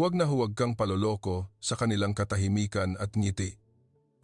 huwag kang paloloko sa kanilang katahimikan at ngiti.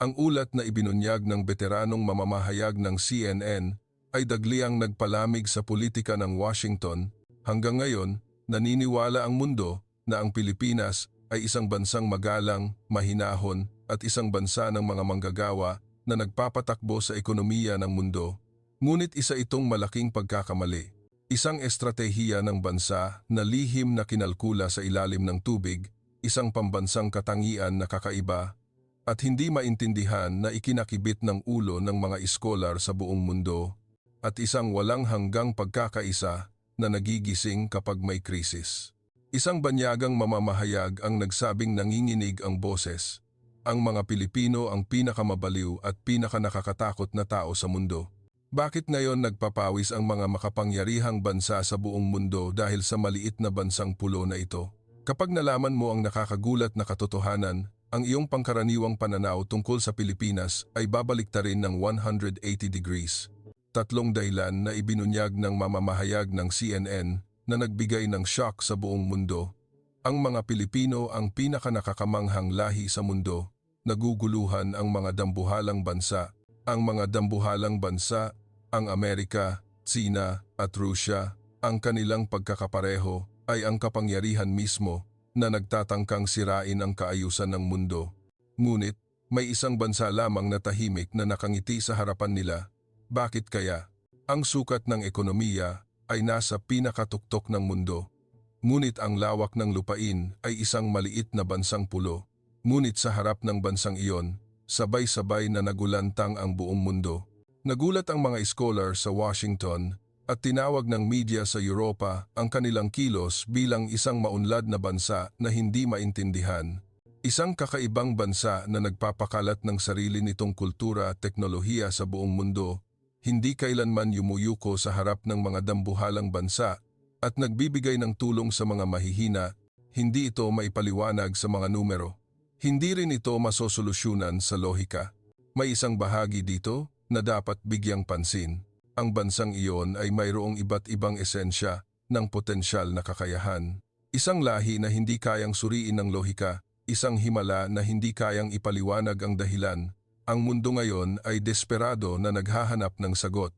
Ang ulat na ibinunyag ng veteranong mamamahayag ng CNN ay dagliang nagpalamig sa politika ng Washington. Hanggang ngayon, naniniwala ang mundo na ang Pilipinas ay isang bansang magalang, mahinahon at isang bansa ng mga manggagawa na nagpapatakbo sa ekonomiya ng mundo. Ngunit isa itong malaking pagkakamali. Isang estratehiya ng bansa na lihim na kinalkula sa ilalim ng tubig, isang pambansang katangian na kakaiba, at hindi maintindihan na ikinakibit ng ulo ng mga iskolar sa buong mundo, at isang walang hanggang pagkakaisa na nagigising kapag may krisis. Isang banyagang mamamahayag ang nagsabing nanginginig ang boses. Ang mga Pilipino ang pinakamabaliw at pinakanakakatakot na tao sa mundo. Bakit ngayon nagpapawis ang mga makapangyarihang bansa sa buong mundo dahil sa maliit na bansang pulo na ito? Kapag nalaman mo ang nakakagulat na katotohanan, ang iyong pangkaraniwang pananaw tungkol sa Pilipinas ay babaliktarin ng 180 degrees. Tatlong dahilan na ibinunyag ng mamamahayag ng CNN na nagbigay ng shock sa buong mundo. Ang mga Pilipino ang pinakanakakamanghang lahi sa mundo. Naguguluhan ang mga dambuhalang bansa. Ang mga dambuhalang bansa, ang Amerika, Tsina at Rusya, ang kanilang pagkakapareho ay ang kapangyarihan mismo na nagtatangkang sirain ang kaayusan ng mundo. Ngunit, may isang bansa lamang na tahimik na nakangiti sa harapan nila. Bakit kaya? Ang sukat ng ekonomiya ay nasa pinakatuktok ng mundo. Ngunit ang lawak ng lupain ay isang maliit na bansang pulo. Ngunit sa harap ng bansang iyon, sabay-sabay na nagulantang ang buong mundo. Nagulat ang mga scholar sa Washington at tinawag ng media sa Europa ang kanilang kilos bilang isang maunlad na bansa na hindi maintindihan. Isang kakaibang bansa na nagpapakalat ng sarili nitong kultura at teknolohiya sa buong mundo, hindi kailanman yumuyuko sa harap ng mga dambuhalang bansa at nagbibigay ng tulong sa mga mahihina, hindi ito maipaliwanag sa mga numero. Hindi rin ito masosolusyunan sa lohika. May isang bahagi dito na dapat bigyang pansin. Ang bansang iyon ay mayroong iba't ibang esensya ng potensyal na kakayahan. Isang lahi na hindi kayang suriin ng lohika, isang himala na hindi kayang ipaliwanag ang dahilan. Ang mundo ngayon ay desperado na naghahanap ng sagot.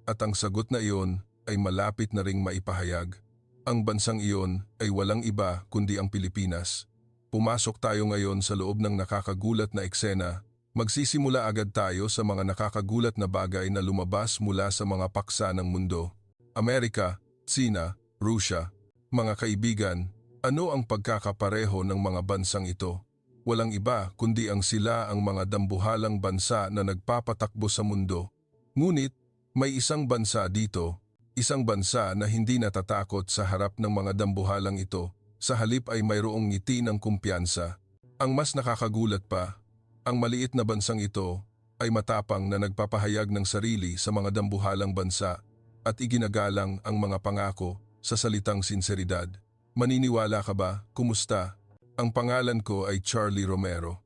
At ang sagot na iyon ay malapit na ring maipahayag. Ang bansang iyon ay walang iba kundi ang Pilipinas. Pumasok tayo ngayon sa loob ng nakakagulat na eksena. Magsisimula agad tayo sa mga nakakagulat na bagay na lumabas mula sa mga paksa ng mundo. Amerika, Tsina, Rusya. Mga kaibigan, ano ang pagkakapareho ng mga bansang ito? Walang iba kundi sila ang mga dambuhalang bansa na nagpapatakbo sa mundo. Ngunit, may isang bansa dito, isang bansa na hindi natatakot sa harap ng mga dambuhalang ito. Sa halip ay mayroong ngiti ng kumpiyansa. Ang mas nakakagulat pa, ang maliit na bansang ito ay matapang na nagpapahayag ng sarili sa mga dambuhalang bansa at iginagalang ang mga pangako sa salitang sinseridad. Maniniwala ka ba? Kumusta? Ang pangalan ko ay Charlie Romero.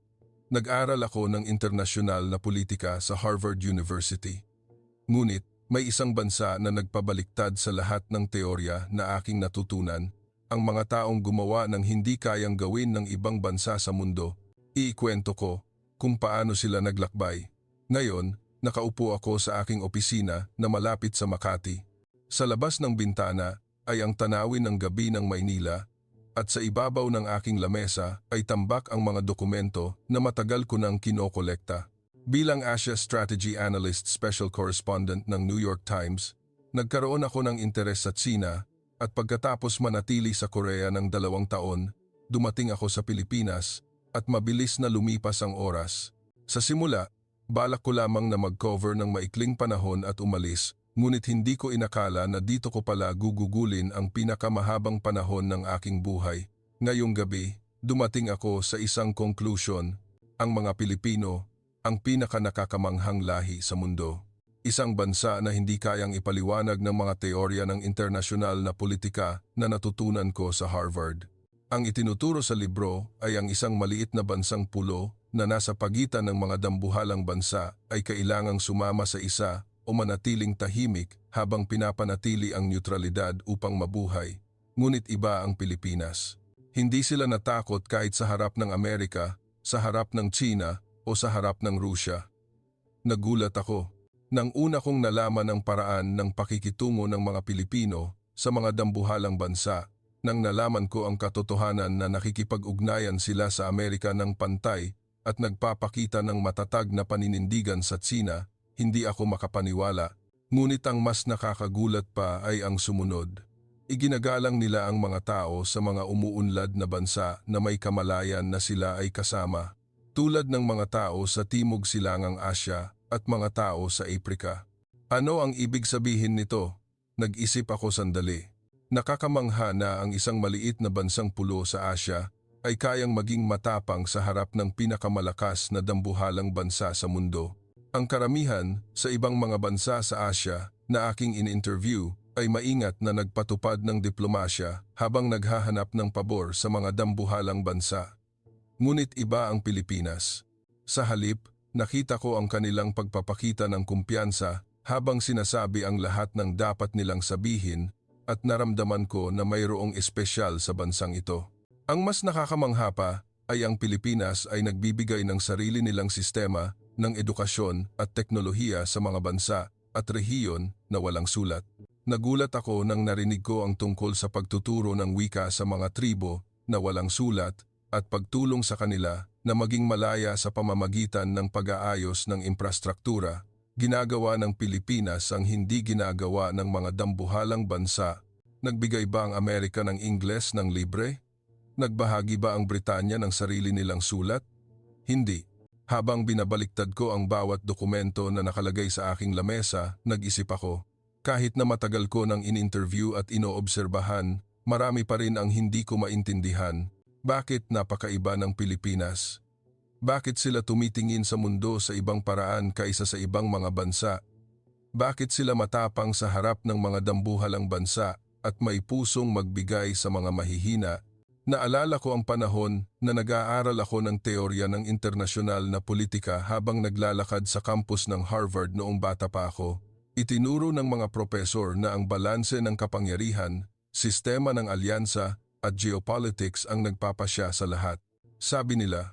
Nag-aral ako ng internasyonal na politika sa Harvard University. Ngunit may isang bansa na nagpabaliktad sa lahat ng teorya na aking natutunan, ang mga taong gumawa ng hindi kayang gawin ng ibang bansa sa mundo. Iikwento ko kung paano sila naglakbay. Ngayon, nakaupo ako sa aking opisina na malapit sa Makati. Sa labas ng bintana ay ang tanawin ng gabi ng Maynila at sa ibabaw ng aking lamesa ay tambak ang mga dokumento na matagal ko nang kinokolekta. Bilang Asia Strategy Analyst Special Correspondent ng New York Times, nagkaroon ako ng interes sa Tsina at pagkatapos manatili sa Korea ng 2 taon, dumating ako sa Pilipinas at mabilis na lumipas ang oras. Sa simula, balak ko lamang na mag-cover ng maikling panahon at umalis, ngunit hindi ko inakala na dito ko pala gugugulin ang pinakamahabang panahon ng aking buhay. Ngayong gabi, dumating ako sa isang conclusion: ang mga Pilipino, ang pinakanakakamanghang lahi sa mundo. Isang bansa na hindi kayang ipaliwanag ng mga teorya ng internasyonal na politika na natutunan ko sa Harvard. Ang itinuturo sa libro ay ang isang maliit na bansang pulo na nasa pagitan ng mga dambuhalang bansa ay kailangang sumama sa isa o manatiling tahimik habang pinapanatili ang neutralidad upang mabuhay. Ngunit iba ang Pilipinas. Hindi sila natakot kahit sa harap ng Amerika, sa harap ng China o sa harap ng Rusya. Nagulat ako nang una kong nalaman ang paraan ng pakikitungo ng mga Pilipino sa mga dambuhalang bansa, nang nalaman ko ang katotohanan na nakikipag-ugnayan sila sa Amerika ng pantay at nagpapakita ng matatag na paninindigan sa Tsina. Hindi ako makapaniwala. Ngunit ang mas nakakagulat pa ay ang sumunod. Iginagalang nila ang mga tao sa mga umuunlad na bansa na may kamalayan na sila ay kasama, tulad ng mga tao sa Timog Silangang Asya at mga tao sa Aprika. Ano ang ibig sabihin nito? Nag-isip ako sandali. Nakakamangha na ang isang maliit na bansang pulo sa Asya ay kayang maging matapang sa harap ng pinakamalakas na dambuhalang bansa sa mundo. Ang karamihan sa ibang mga bansa sa Asya na aking in-interview ay maingat na nagpatupad ng diplomasya habang naghahanap ng pabor sa mga dambuhalang bansa. Ngunit iba ang Pilipinas. Sa halip, nakita ko ang kanilang pagpapakita ng kumpiyansa habang sinasabi ang lahat ng dapat nilang sabihin, at naramdaman ko na mayroong espesyal sa bansang ito. Ang mas nakakamangha pa ay ang Pilipinas ay nagbibigay ng sarili nilang sistema ng edukasyon at teknolohiya sa mga bansa at rehiyon na walang sulat. Nagulat ako nang narinig ko ang tungkol sa pagtuturo ng wika sa mga tribo na walang sulat at pagtulong sa kanila na maging malaya sa pamamagitan ng pag-aayos ng infrastruktura. Ginagawa ng Pilipinas ang hindi ginagawa ng mga dambuhalang bansa. Nagbigay ba ang Amerika ng Ingles ng libre? Nagbahagi ba ang Britanya ng sarili nilang sulat? Hindi. Habang binabaliktad ko ang bawat dokumento na nakalagay sa aking lamesa, nag-isip ako. Kahit na matagal ko nang in-interview at inoobserbahan, marami pa rin ang hindi ko maintindihan. Bakit napakaiba ng Pilipinas? Bakit sila tumitingin sa mundo sa ibang paraan kaysa sa ibang mga bansa? Bakit sila matapang sa harap ng mga dambuhalang bansa at may pusong magbigay sa mga mahihina? Naalala ko ang panahon na nag-aaral ako ng teorya ng internasyonal na politika habang naglalakad sa campus ng Harvard noong bata pa ako. Itinuro ng mga propesor na ang balanse ng kapangyarihan, sistema ng alyansa at geopolitics ang nagpapasya sa lahat. Sabi nila,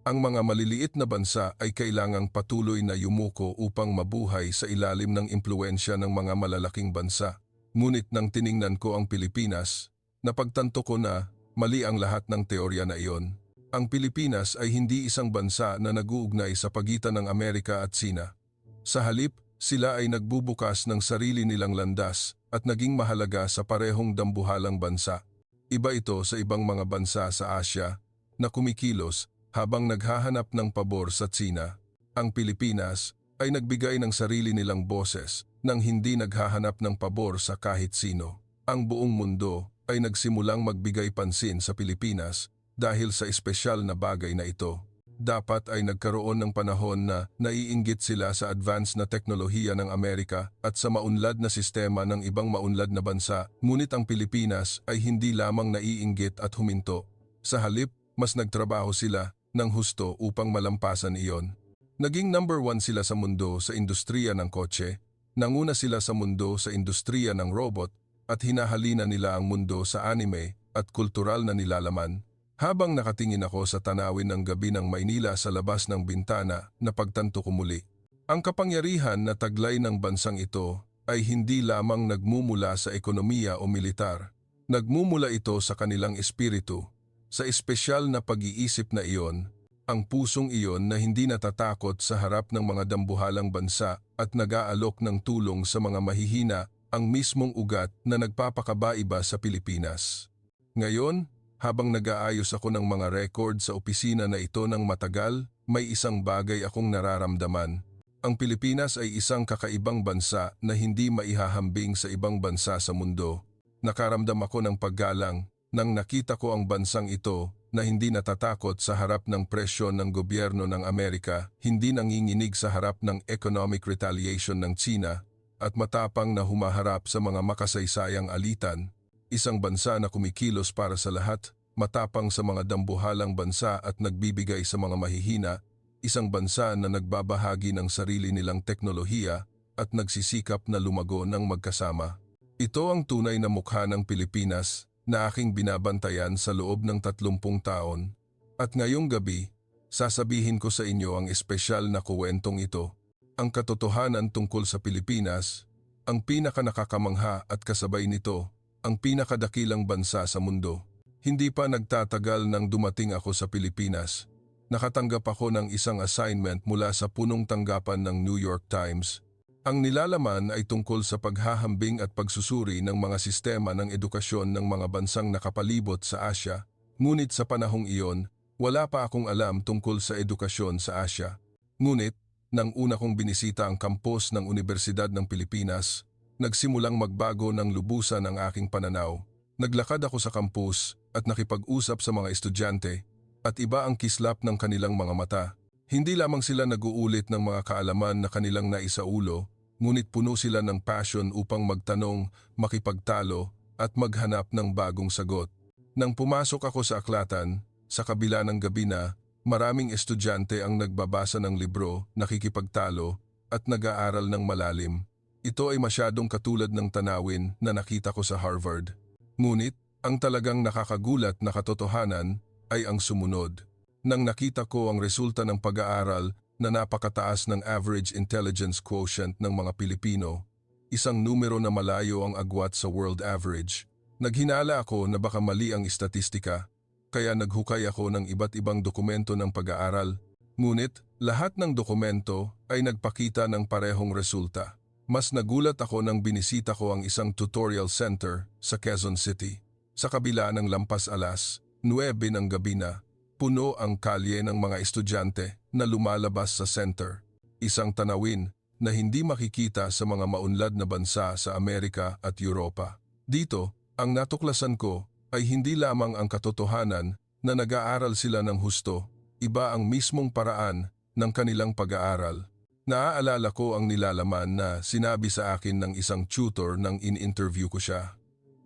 ang mga maliliit na bansa ay kailangang patuloy na yumuko upang mabuhay sa ilalim ng impluensya ng mga malalaking bansa. Ngunit nang tiningnan ko ang Pilipinas, napagtanto ko na mali ang lahat ng teorya na iyon. Ang Pilipinas ay hindi isang bansa na nag-uugnay sa pagitan ng Amerika at Tsina. Sa halip, sila ay nagbubukas ng sarili nilang landas at naging mahalaga sa parehong dambuhalang bansa. Iba ito sa ibang mga bansa sa Asya na kumikilos habang naghahanap ng pabor sa Tsina. Ang Pilipinas ay nagbigay ng sarili nilang boses nang hindi naghahanap ng pabor sa kahit sino. Ang buong mundo ay nagsimulang magbigay pansin sa Pilipinas dahil sa espesyal na bagay na ito. Dapat ay nagkaroon ng panahon na naiinggit sila sa advanced na teknolohiya ng Amerika at sa maunlad na sistema ng ibang maunlad na bansa, ngunit ang Pilipinas ay hindi lamang naiinggit at huminto. Sa halip, mas nagtrabaho sila ng husto upang malampasan iyon. Naging number 1 sila sa mundo sa industriya ng kotse, nanguna sila sa mundo sa industriya ng robot, at hinahalina nila ang mundo sa anime at kultural na nilalaman. Habang nakatingin ako sa tanawin ng gabi ng Maynila sa labas ng bintana, napagtanto ko muli. Ang kapangyarihan na taglay ng bansang ito ay hindi lamang nagmumula sa ekonomiya o militar. Nagmumula ito sa kanilang espiritu, sa espesyal na pag-iisip na iyon, ang pusong iyon na hindi natatakot sa harap ng mga dambuhalang bansa at nag-aalok ng tulong sa mga mahihina, ang mismong ugat na nagpapakabaiba sa Pilipinas. Ngayon, habang nag-aayos ako ng mga record sa opisina na ito ng matagal, may isang bagay akong nararamdaman. Ang Pilipinas ay isang kakaibang bansa na hindi maihahambing sa ibang bansa sa mundo. Nakaramdam ako ng paggalang nang nakita ko ang bansang ito na hindi natatakot sa harap ng presyon ng gobyerno ng Amerika, hindi nanginginig sa harap ng economic retaliation ng Tsina, at matapang na humaharap sa mga makasaysayang alitan, isang bansa na kumikilos para sa lahat, matapang sa mga dambuhalang bansa at nagbibigay sa mga mahihina, isang bansa na nagbabahagi ng sarili nilang teknolohiya at nagsisikap na lumago ng magkasama. Ito ang tunay na mukha ng Pilipinas, na aking binabantayan sa loob ng 30 taon. At ngayong gabi, sasabihin ko sa inyo ang espesyal na kuwentong ito. Ang katotohanan tungkol sa Pilipinas, ang pinakanakakamangha at kasabay nito, ang pinakadakilang bansa sa mundo. Hindi pa nagtatagal nang dumating ako sa Pilipinas. Nakatanggap ako ng isang assignment mula sa punong tanggapan ng New York Times. Ang nilalaman ay tungkol sa paghahambing at pagsusuri ng mga sistema ng edukasyon ng mga bansang nakapalibot sa Asya. Ngunit sa panahong iyon, wala pa akong alam tungkol sa edukasyon sa Asya. Ngunit, nang una kong binisita ang kampus ng Universidad ng Pilipinas, nagsimulang magbago ng lubusan ang aking pananaw. Naglakad ako sa kampus at nakipag-usap sa mga estudyante at iba ang kislap ng kanilang mga mata. Hindi lamang sila nag-uulit ng mga kaalaman na kanilang naisaulo, ngunit puno sila ng passion upang magtanong, makipagtalo at maghanap ng bagong sagot. Nang pumasok ako sa aklatan, sa kabila ng gabi na, maraming estudyante ang nagbabasa ng libro, nakikipagtalo, at nag-aaral ng malalim. Ito ay masyadong katulad ng tanawin na nakita ko sa Harvard. Ngunit, ang talagang nakakagulat na katotohanan ay ang sumunod. Nang nakita ko ang resulta ng pag-aaral na napakataas ng average intelligence quotient ng mga Pilipino, isang numero na malayo ang agwat sa world average, naghinala ako na baka mali ang istatistika. Kaya naghukay ako ng iba't ibang dokumento ng pag-aaral. Ngunit, lahat ng dokumento ay nagpakita ng parehong resulta. Mas nagulat ako nang binisita ko ang isang tutorial center sa Quezon City. Sa kabila ng lampas alas, 9 ng gabi na, puno ang kalye ng mga estudyante na lumalabas sa center. Isang tanawin na hindi makikita sa mga maunlad na bansa sa Amerika at Europa. Dito, ang natuklasan ko ay hindi lamang ang katotohanan na nag-aaral sila ng husto, iba ang mismong paraan ng kanilang pag-aaral. Naaalala ko ang nilalaman na sinabi sa akin ng isang tutor nang in-interview ko siya.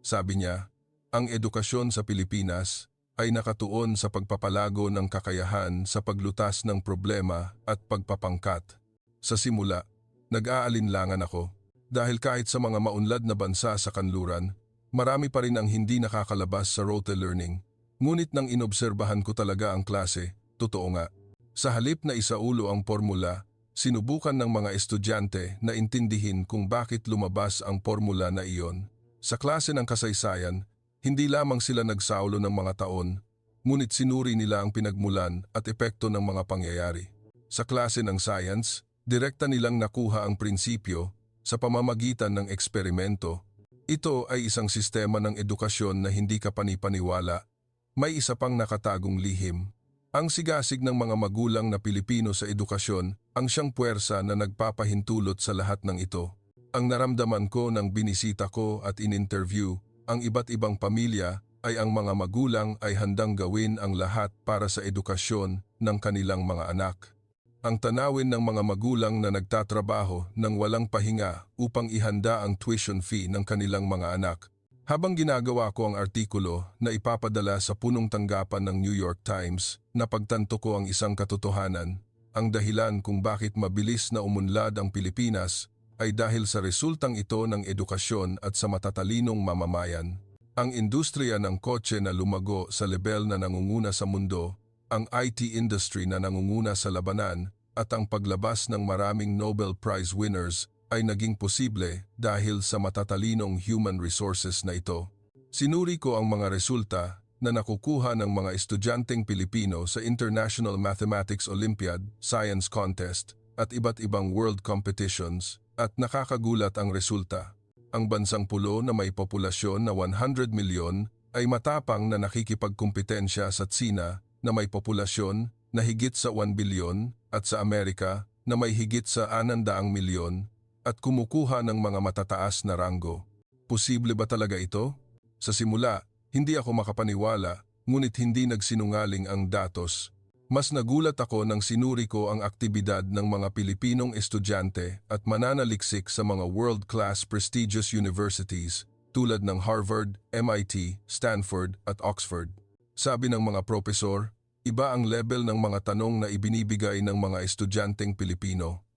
Sabi niya, ang edukasyon sa Pilipinas ay nakatuon sa pagpapalago ng kakayahan sa paglutas ng problema at pagpapangkat. Sa simula, nag-aalinlangan ako dahil kahit sa mga maunlad na bansa sa kanluran, marami pa rin ang hindi nakakalabas sa rote learning. Ngunit nang inobserbahan ko talaga ang klase, totoo nga. Sa halip na isaulo ang formula, sinubukan ng mga estudyante na intindihin kung bakit lumabas ang formula na iyon. Sa klase ng kasaysayan, hindi lamang sila nagsaulo ng mga taon, ngunit sinuri nila ang pinagmulan at epekto ng mga pangyayari. Sa klase ng science, direkta nilang nakuha ang prinsipyo sa pamamagitan ng eksperimento. Ito ay isang sistema ng edukasyon na hindi kapanipaniwala. May isa pang nakatagong lihim. Ang sigasig ng mga magulang na Pilipino sa edukasyon ang siyang puwersa na nagpapahintulot sa lahat ng ito. Ang naramdaman ko nang binisita ko at in-interview ang iba't ibang pamilya ay ang mga magulang ay handang gawin ang lahat para sa edukasyon ng kanilang mga anak. Ang tanawin ng mga magulang na nagtatrabaho ng walang pahinga upang ihanda ang tuition fee ng kanilang mga anak. Habang ginagawa ko ang artikulo na ipapadala sa punong tanggapan ng New York Times, napagtanto ko ang isang katotohanan. Ang dahilan kung bakit mabilis na umunlad ang Pilipinas ay dahil sa resultang ito ng edukasyon at sa matatalinong mamamayan. Ang industriya ng kotse na lumago sa lebel na nangunguna sa mundo, ang IT industry na nangunguna sa labanan, at ang paglabas ng maraming Nobel Prize winners ay naging posible dahil sa matatalinong human resources na ito. Sinuri ko ang mga resulta na nakukuha ng mga estudyanteng Pilipino sa International Mathematics Olympiad, Science Contest, at iba't ibang world competitions, at nakakagulat ang resulta. Ang bansang pulo na may populasyon na 100 milyon ay matapang na nakikipagkumpetensya sa Tsina na may populasyon na higit sa 1 bilyon at sa Amerika na may higit sa 600 milyon at kumukuha ng mga matataas na ranggo. Posible ba talaga ito? Sa simula, hindi ako makapaniwala, ngunit hindi nagsinungaling ang datos. Mas nagulat ako nang sinuri ko ang aktibidad ng mga Pilipinong estudyante at mananaliksik sa mga world-class prestigious universities tulad ng Harvard, MIT, Stanford at Oxford. Sabi ng mga propesor, iba ang level ng mga tanong na ibinibigay ng mga estudyanteng Pilipino.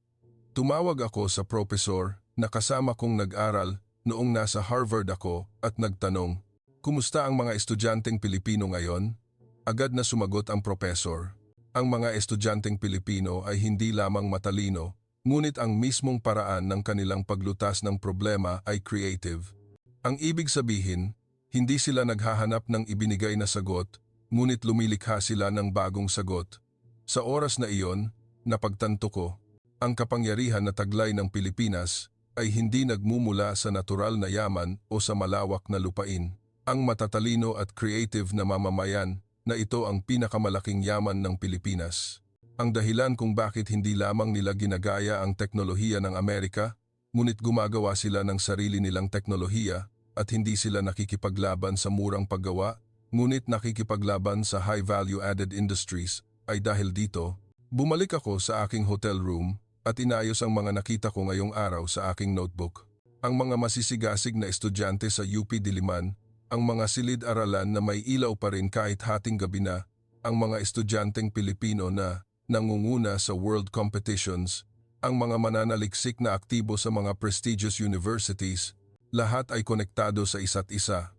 Tumawag ako sa propesor na kasama kong nag-aral noong nasa Harvard ako at nagtanong, Kumusta ang mga estudyanteng Pilipino ngayon? Agad na sumagot ang propesor. Ang mga estudyanteng Pilipino ay hindi lamang matalino, ngunit ang mismong paraan ng kanilang paglutas ng problema ay creative. Ang ibig sabihin, hindi sila naghahanap ng ibinigay na sagot, ngunit lumilikha sila ng bagong sagot. Sa oras na iyon, napagtanto ko, ang kapangyarihan na taglay ng Pilipinas ay hindi nagmumula sa natural na yaman o sa malawak na lupain. Ang matatalino at creative na mamamayan na ito ang pinakamalaking yaman ng Pilipinas. Ang dahilan kung bakit hindi lamang nila ginagaya ang teknolohiya ng Amerika, ngunit gumagawa sila ng sarili nilang teknolohiya at hindi sila nakikipaglaban sa murang paggawa, ngunit nakikipaglaban sa high value-added industries, ay dahil dito, bumalik ako sa aking hotel room at inayos ang mga nakita ko ngayong araw sa aking notebook. Ang mga masisigasig na estudyante sa UP Diliman, ang mga silid-aralan na may ilaw pa rin kahit hating gabi na, ang mga estudyanteng Pilipino na nangunguna sa world competitions, ang mga mananaliksik na aktibo sa mga prestigious universities, lahat ay konektado sa isa't isa.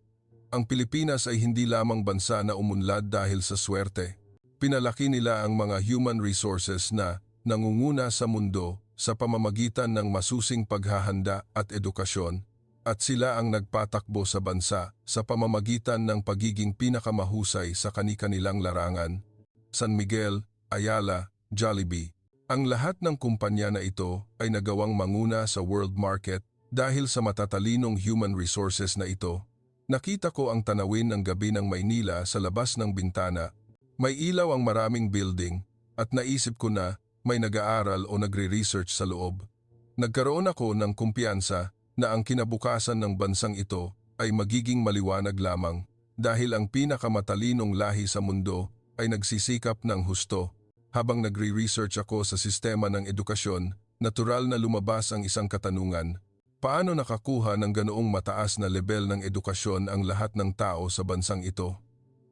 Ang Pilipinas ay hindi lamang bansa na umunlad dahil sa swerte. Pinalaki nila ang mga human resources na nangunguna sa mundo sa pamamagitan ng masusing paghahanda at edukasyon, at sila ang nagpatakbo sa bansa sa pamamagitan ng pagiging pinakamahusay sa kani-kanilang larangan. San Miguel, Ayala, Jollibee. Ang lahat ng kumpanya na ito ay nagawang manguna sa world market dahil sa matatalinong human resources na ito. Nakita ko ang tanawin ng gabi ng Maynila sa labas ng bintana. May ilaw ang maraming building at naisip ko na may nag-aaral o nagre-research sa loob. Nagkaroon ako ng kumpiyansa na ang kinabukasan ng bansang ito ay magiging maliwanag lamang dahil ang pinakamatalinong lahi sa mundo ay nagsisikap ng husto. Habang nagre-research ako sa sistema ng edukasyon, natural na lumabas ang isang katanungan. Paano nakakuha ng ganoong mataas na level ng edukasyon ang lahat ng tao sa bansang ito?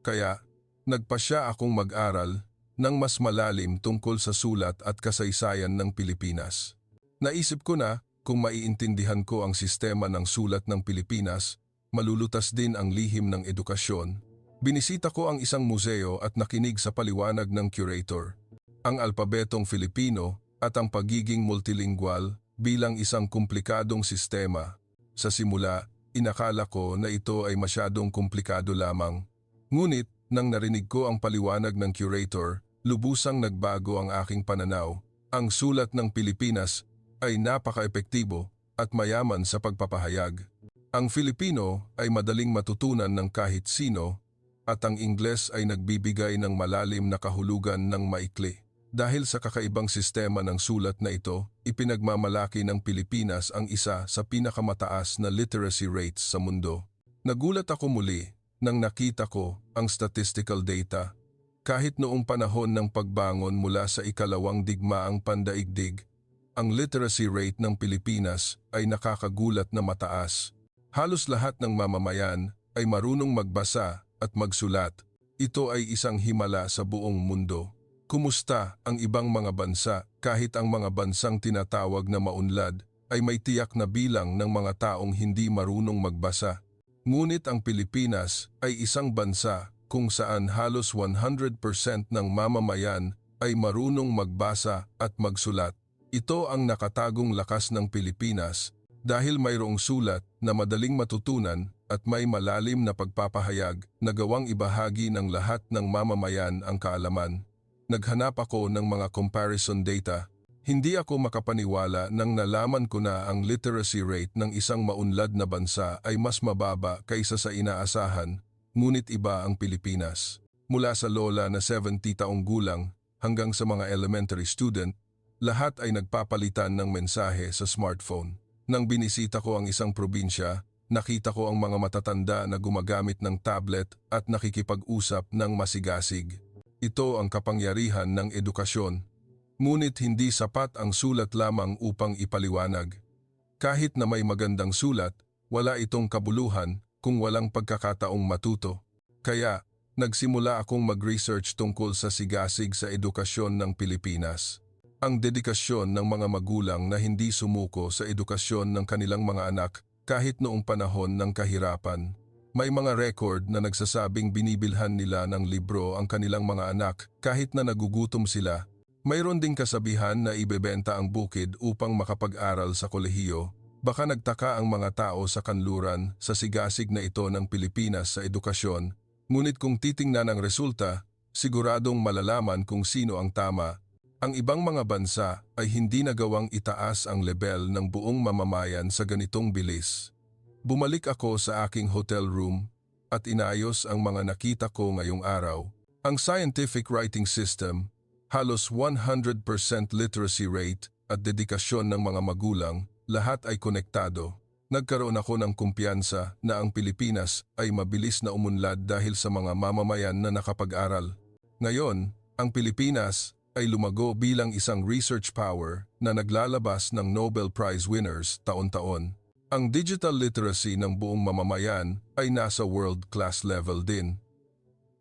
Kaya, nagpasya akong mag-aral ng mas malalim tungkol sa sulat at kasaysayan ng Pilipinas. Naisip ko na, kung maiintindihan ko ang sistema ng sulat ng Pilipinas, malulutas din ang lihim ng edukasyon. Binisita ko ang isang museo at nakinig sa paliwanag ng curator. Ang alpabetong Filipino at ang pagiging multilingual bilang isang komplikadong sistema. Sa simula, inakala ko na ito ay masyadong komplikado lamang. Ngunit, nang narinig ko ang paliwanag ng curator, lubusang nagbago ang aking pananaw. Ang sulat ng Pilipinas ay napaka-epektibo at mayaman sa pagpapahayag. Ang Filipino ay madaling matutunan ng kahit sino at ang Ingles ay nagbibigay ng malalim na kahulugan ng maikli. Dahil sa kakaibang sistema ng sulat na ito, ipinagmamalaki ng Pilipinas ang isa sa pinakamataas na literacy rates sa mundo. Nagulat ako muli nang nakita ko ang statistical data. Kahit noong panahon ng pagbangon mula sa ikalawang digmaang pandaigdig, ang literacy rate ng Pilipinas ay nakakagulat na mataas. Halos lahat ng mamamayan ay marunong magbasa at magsulat. Ito ay isang himala sa buong mundo. Kumusta ang ibang mga bansa kahit ang mga bansang tinatawag na maunlad ay may tiyak na bilang ng mga taong hindi marunong magbasa? Ngunit ang Pilipinas ay isang bansa kung saan halos 100% ng mamamayan ay marunong magbasa at magsulat. Ito ang nakatagong lakas ng Pilipinas dahil mayroong sulat na madaling matutunan at may malalim na pagpapahayag na gawang ibahagi ng lahat ng mamamayan ang kaalaman. Naghanap ako ng mga comparison data. Hindi ako makapaniwala nang nalaman ko na ang literacy rate ng isang maunlad na bansa ay mas mababa kaysa sa inaasahan, ngunit iba ang Pilipinas. Mula sa lola na 70 taong gulang hanggang sa mga elementary student, lahat ay nagpapalitan ng mensahe sa smartphone. Nang binisita ko ang isang probinsya, nakita ko ang mga matatanda na gumagamit ng tablet at nakikipag-usap ng masigasig. Ito ang kapangyarihan ng edukasyon. Ngunit hindi sapat ang sulat lamang upang ipaliwanag. Kahit na may magandang sulat, wala itong kabuluhan kung walang pagkakataong matuto. Kaya, nagsimula akong mag-research tungkol sa sigasig sa edukasyon ng Pilipinas. Ang dedikasyon ng mga magulang na hindi sumuko sa edukasyon ng kanilang mga anak kahit noong panahon ng kahirapan. May mga record na nagsasabing binibilhan nila ng libro ang kanilang mga anak kahit na nagugutom sila. Mayroon ding kasabihan na ibebenta ang bukid upang makapag-aral sa kolehiyo. Baka nagtaka ang mga tao sa kanluran sa sigasig na ito ng Pilipinas sa edukasyon, ngunit kung titingnan ang resulta, siguradong malalaman kung sino ang tama. Ang ibang mga bansa ay hindi nagawang itaas ang level ng buong mamamayan sa ganitong bilis. Bumalik ako sa aking hotel room at inayos ang mga nakita ko ngayong araw. Ang scientific writing system, halos 100% literacy rate at dedikasyon ng mga magulang, lahat ay konektado. Nagkaroon ako ng kumpiyansa na ang Pilipinas ay mabilis na umunlad dahil sa mga mamamayan na nakapag-aral. Ngayon, ang Pilipinas ay lumago bilang isang research power na naglalabas ng Nobel Prize winners taon-taon. Ang digital literacy ng buong mamamayan ay nasa world-class level din.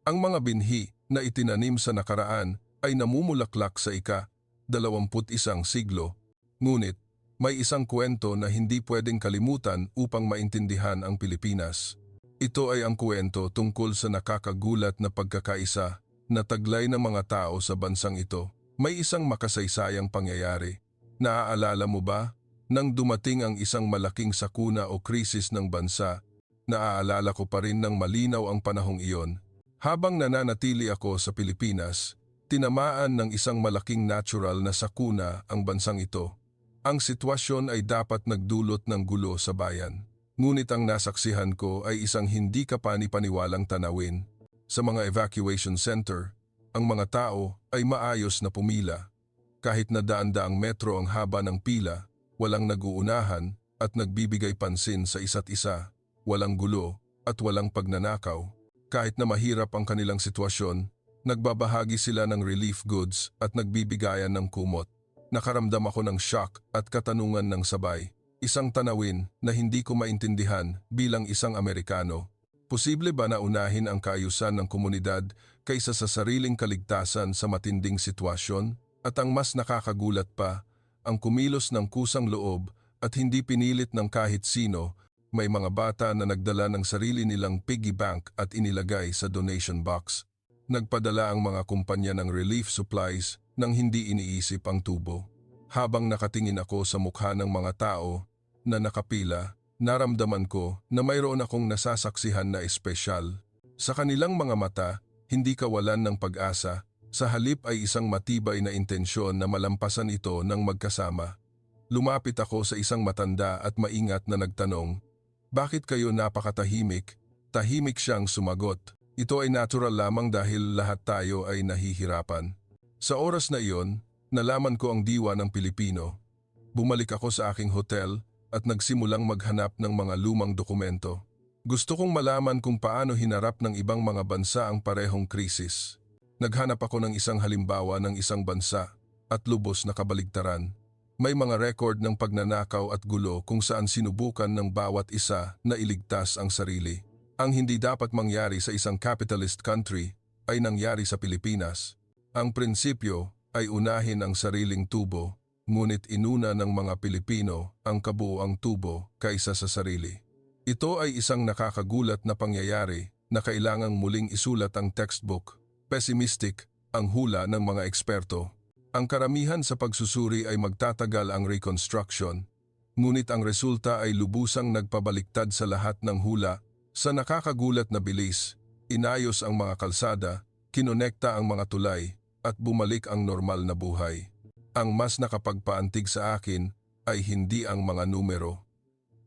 Ang mga binhi na itinanim sa nakaraan ay namumulaklak sa ika-21 siglo. Ngunit, may isang kwento na hindi pwedeng kalimutan upang maintindihan ang Pilipinas. Ito ay ang kwento tungkol sa nakakagulat na pagkakaisa na taglay ng mga tao sa bansang ito. May isang makasaysayang pangyayari. Naaalala mo ba? Nang dumating ang isang malaking sakuna o krisis ng bansa, naaalala ko pa rin ng malinaw ang panahong iyon. Habang nananatili ako sa Pilipinas, tinamaan ng isang malaking natural na sakuna ang bansang ito. Ang sitwasyon ay dapat nagdulot ng gulo sa bayan. Ngunit ang nasaksihan ko ay isang hindi kapani-paniwalang tanawin. Sa mga evacuation center, ang mga tao ay maayos na pumila. Kahit na daan-daang metro ang haba ng pila, walang nag-uunahan at nagbibigay pansin sa isa't isa, walang gulo at walang pagnanakaw. Kahit na mahirap ang kanilang sitwasyon, nagbabahagi sila ng relief goods at nagbibigayan ng kumot. Nakaramdam ako ng shock at katanungan ng sabay. Isang tanawin na hindi ko maintindihan bilang isang Amerikano. Posible ba na unahin ang kaayusan ng komunidad kaysa sa sariling kaligtasan sa matinding sitwasyon? At ang mas nakakagulat pa, ang kumilos ng kusang loob at hindi pinilit ng kahit sino, may mga bata na nagdala ng sarili nilang piggy bank at inilagay sa donation box. Nagpadala ang mga kumpanya ng relief supplies nang hindi iniisip ang tubo. Habang nakatingin ako sa mukha ng mga tao na nakapila, naramdaman ko na mayroon akong nasasaksihan na espesyal. Sa kanilang mga mata, hindi kawalan ng pag-asa. Sa halip ay isang matibay na intensyon na malampasan ito ng magkasama. Lumapit ako sa isang matanda at maingat na nagtanong, "Bakit kayo napakatahimik?" Tahimik siyang sumagot, "Ito ay natural lamang dahil lahat tayo ay nahihirapan." Sa oras na iyon, nalaman ko ang diwa ng Pilipino. Bumalik ako sa aking hotel at nagsimulang maghanap ng mga lumang dokumento. Gusto kong malaman kung paano hinarap ng ibang mga bansa ang parehong krisis. Naghanap ako ng isang halimbawa ng isang bansa at lubos na kabaligtaran. May mga record ng pagnanakaw at gulo kung saan sinubukan ng bawat isa na iligtas ang sarili. Ang hindi dapat mangyari sa isang capitalist country ay nangyari sa Pilipinas. Ang prinsipyo ay unahin ang sariling tubo, ngunit inuna ng mga Pilipino ang kabuuang tubo kaysa sa sarili. Ito ay isang nakakagulat na pangyayari na kailangang muling isulat ang textbook. Pessimistic ang hula ng mga eksperto. Ang karamihan sa pagsusuri ay magtatagal ang reconstruction, ngunit ang resulta ay lubusang nagpabaliktad sa lahat ng hula. Sa nakakagulat na bilis, inayos ang mga kalsada, kinonekta ang mga tulay, at bumalik ang normal na buhay. Ang mas nakapagpaantig sa akin ay hindi ang mga numero.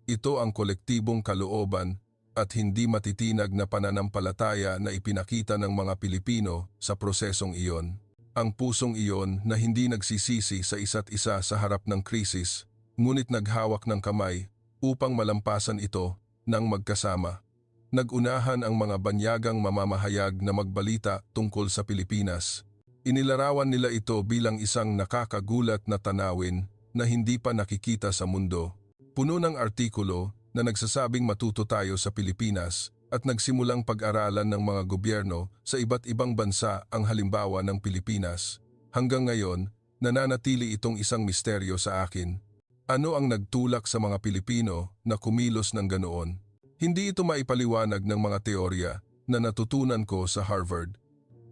Ito ang kolektibong kalooban at hindi matitinag na pananampalataya na ipinakita ng mga Pilipino sa prosesong iyon. Ang pusong iyon na hindi nagsisisi sa isa't isa sa harap ng krisis, ngunit naghawak ng kamay upang malampasan ito ng magkasama. Nagunahan ang mga banyagang mamamahayag na magbalita tungkol sa Pilipinas. Inilarawan nila ito bilang isang nakakagulat na tanawin na hindi pa nakikita sa mundo. Puno ng artikulo na nagsasabing matuto tayo sa Pilipinas at nagsimulang pag-aralan ng mga gobyerno sa iba't ibang bansa ang halimbawa ng Pilipinas. Hanggang ngayon, nananatili itong isang misteryo sa akin. Ano ang nagtulak sa mga Pilipino na kumilos ng ganoon? Hindi ito maipaliwanag ng mga teorya na natutunan ko sa Harvard.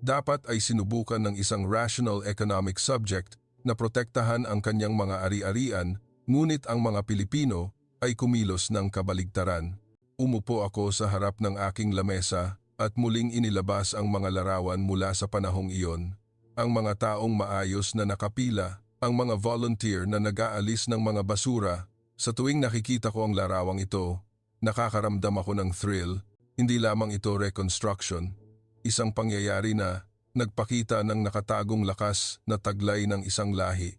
Dapat ay sinubukan ng isang rational economic subject na protektahan ang kanyang mga ari-arian, ngunit ang mga Pilipino ay kumilos ng kabaligtaran. Umupo ako sa harap ng aking lamesa at muling inilabas ang mga larawan mula sa panahong iyon. Ang mga taong maayos na nakapila, ang mga volunteer na nag-aalis ng mga basura. Sa tuwing nakikita ko ang larawang ito, nakakaramdam ako ng thrill. Hindi lamang ito reconstruction, isang pangyayari na nagpakita ng nakatagong lakas na taglay ng isang lahi.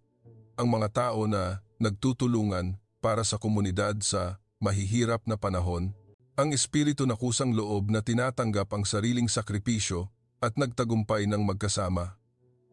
Ang mga tao na nagtutulungan para sa komunidad sa mahihirap na panahon, ang espiritu na kusang loob na tinatanggap ang sariling sakripisyo at nagtagumpay ng magkasama.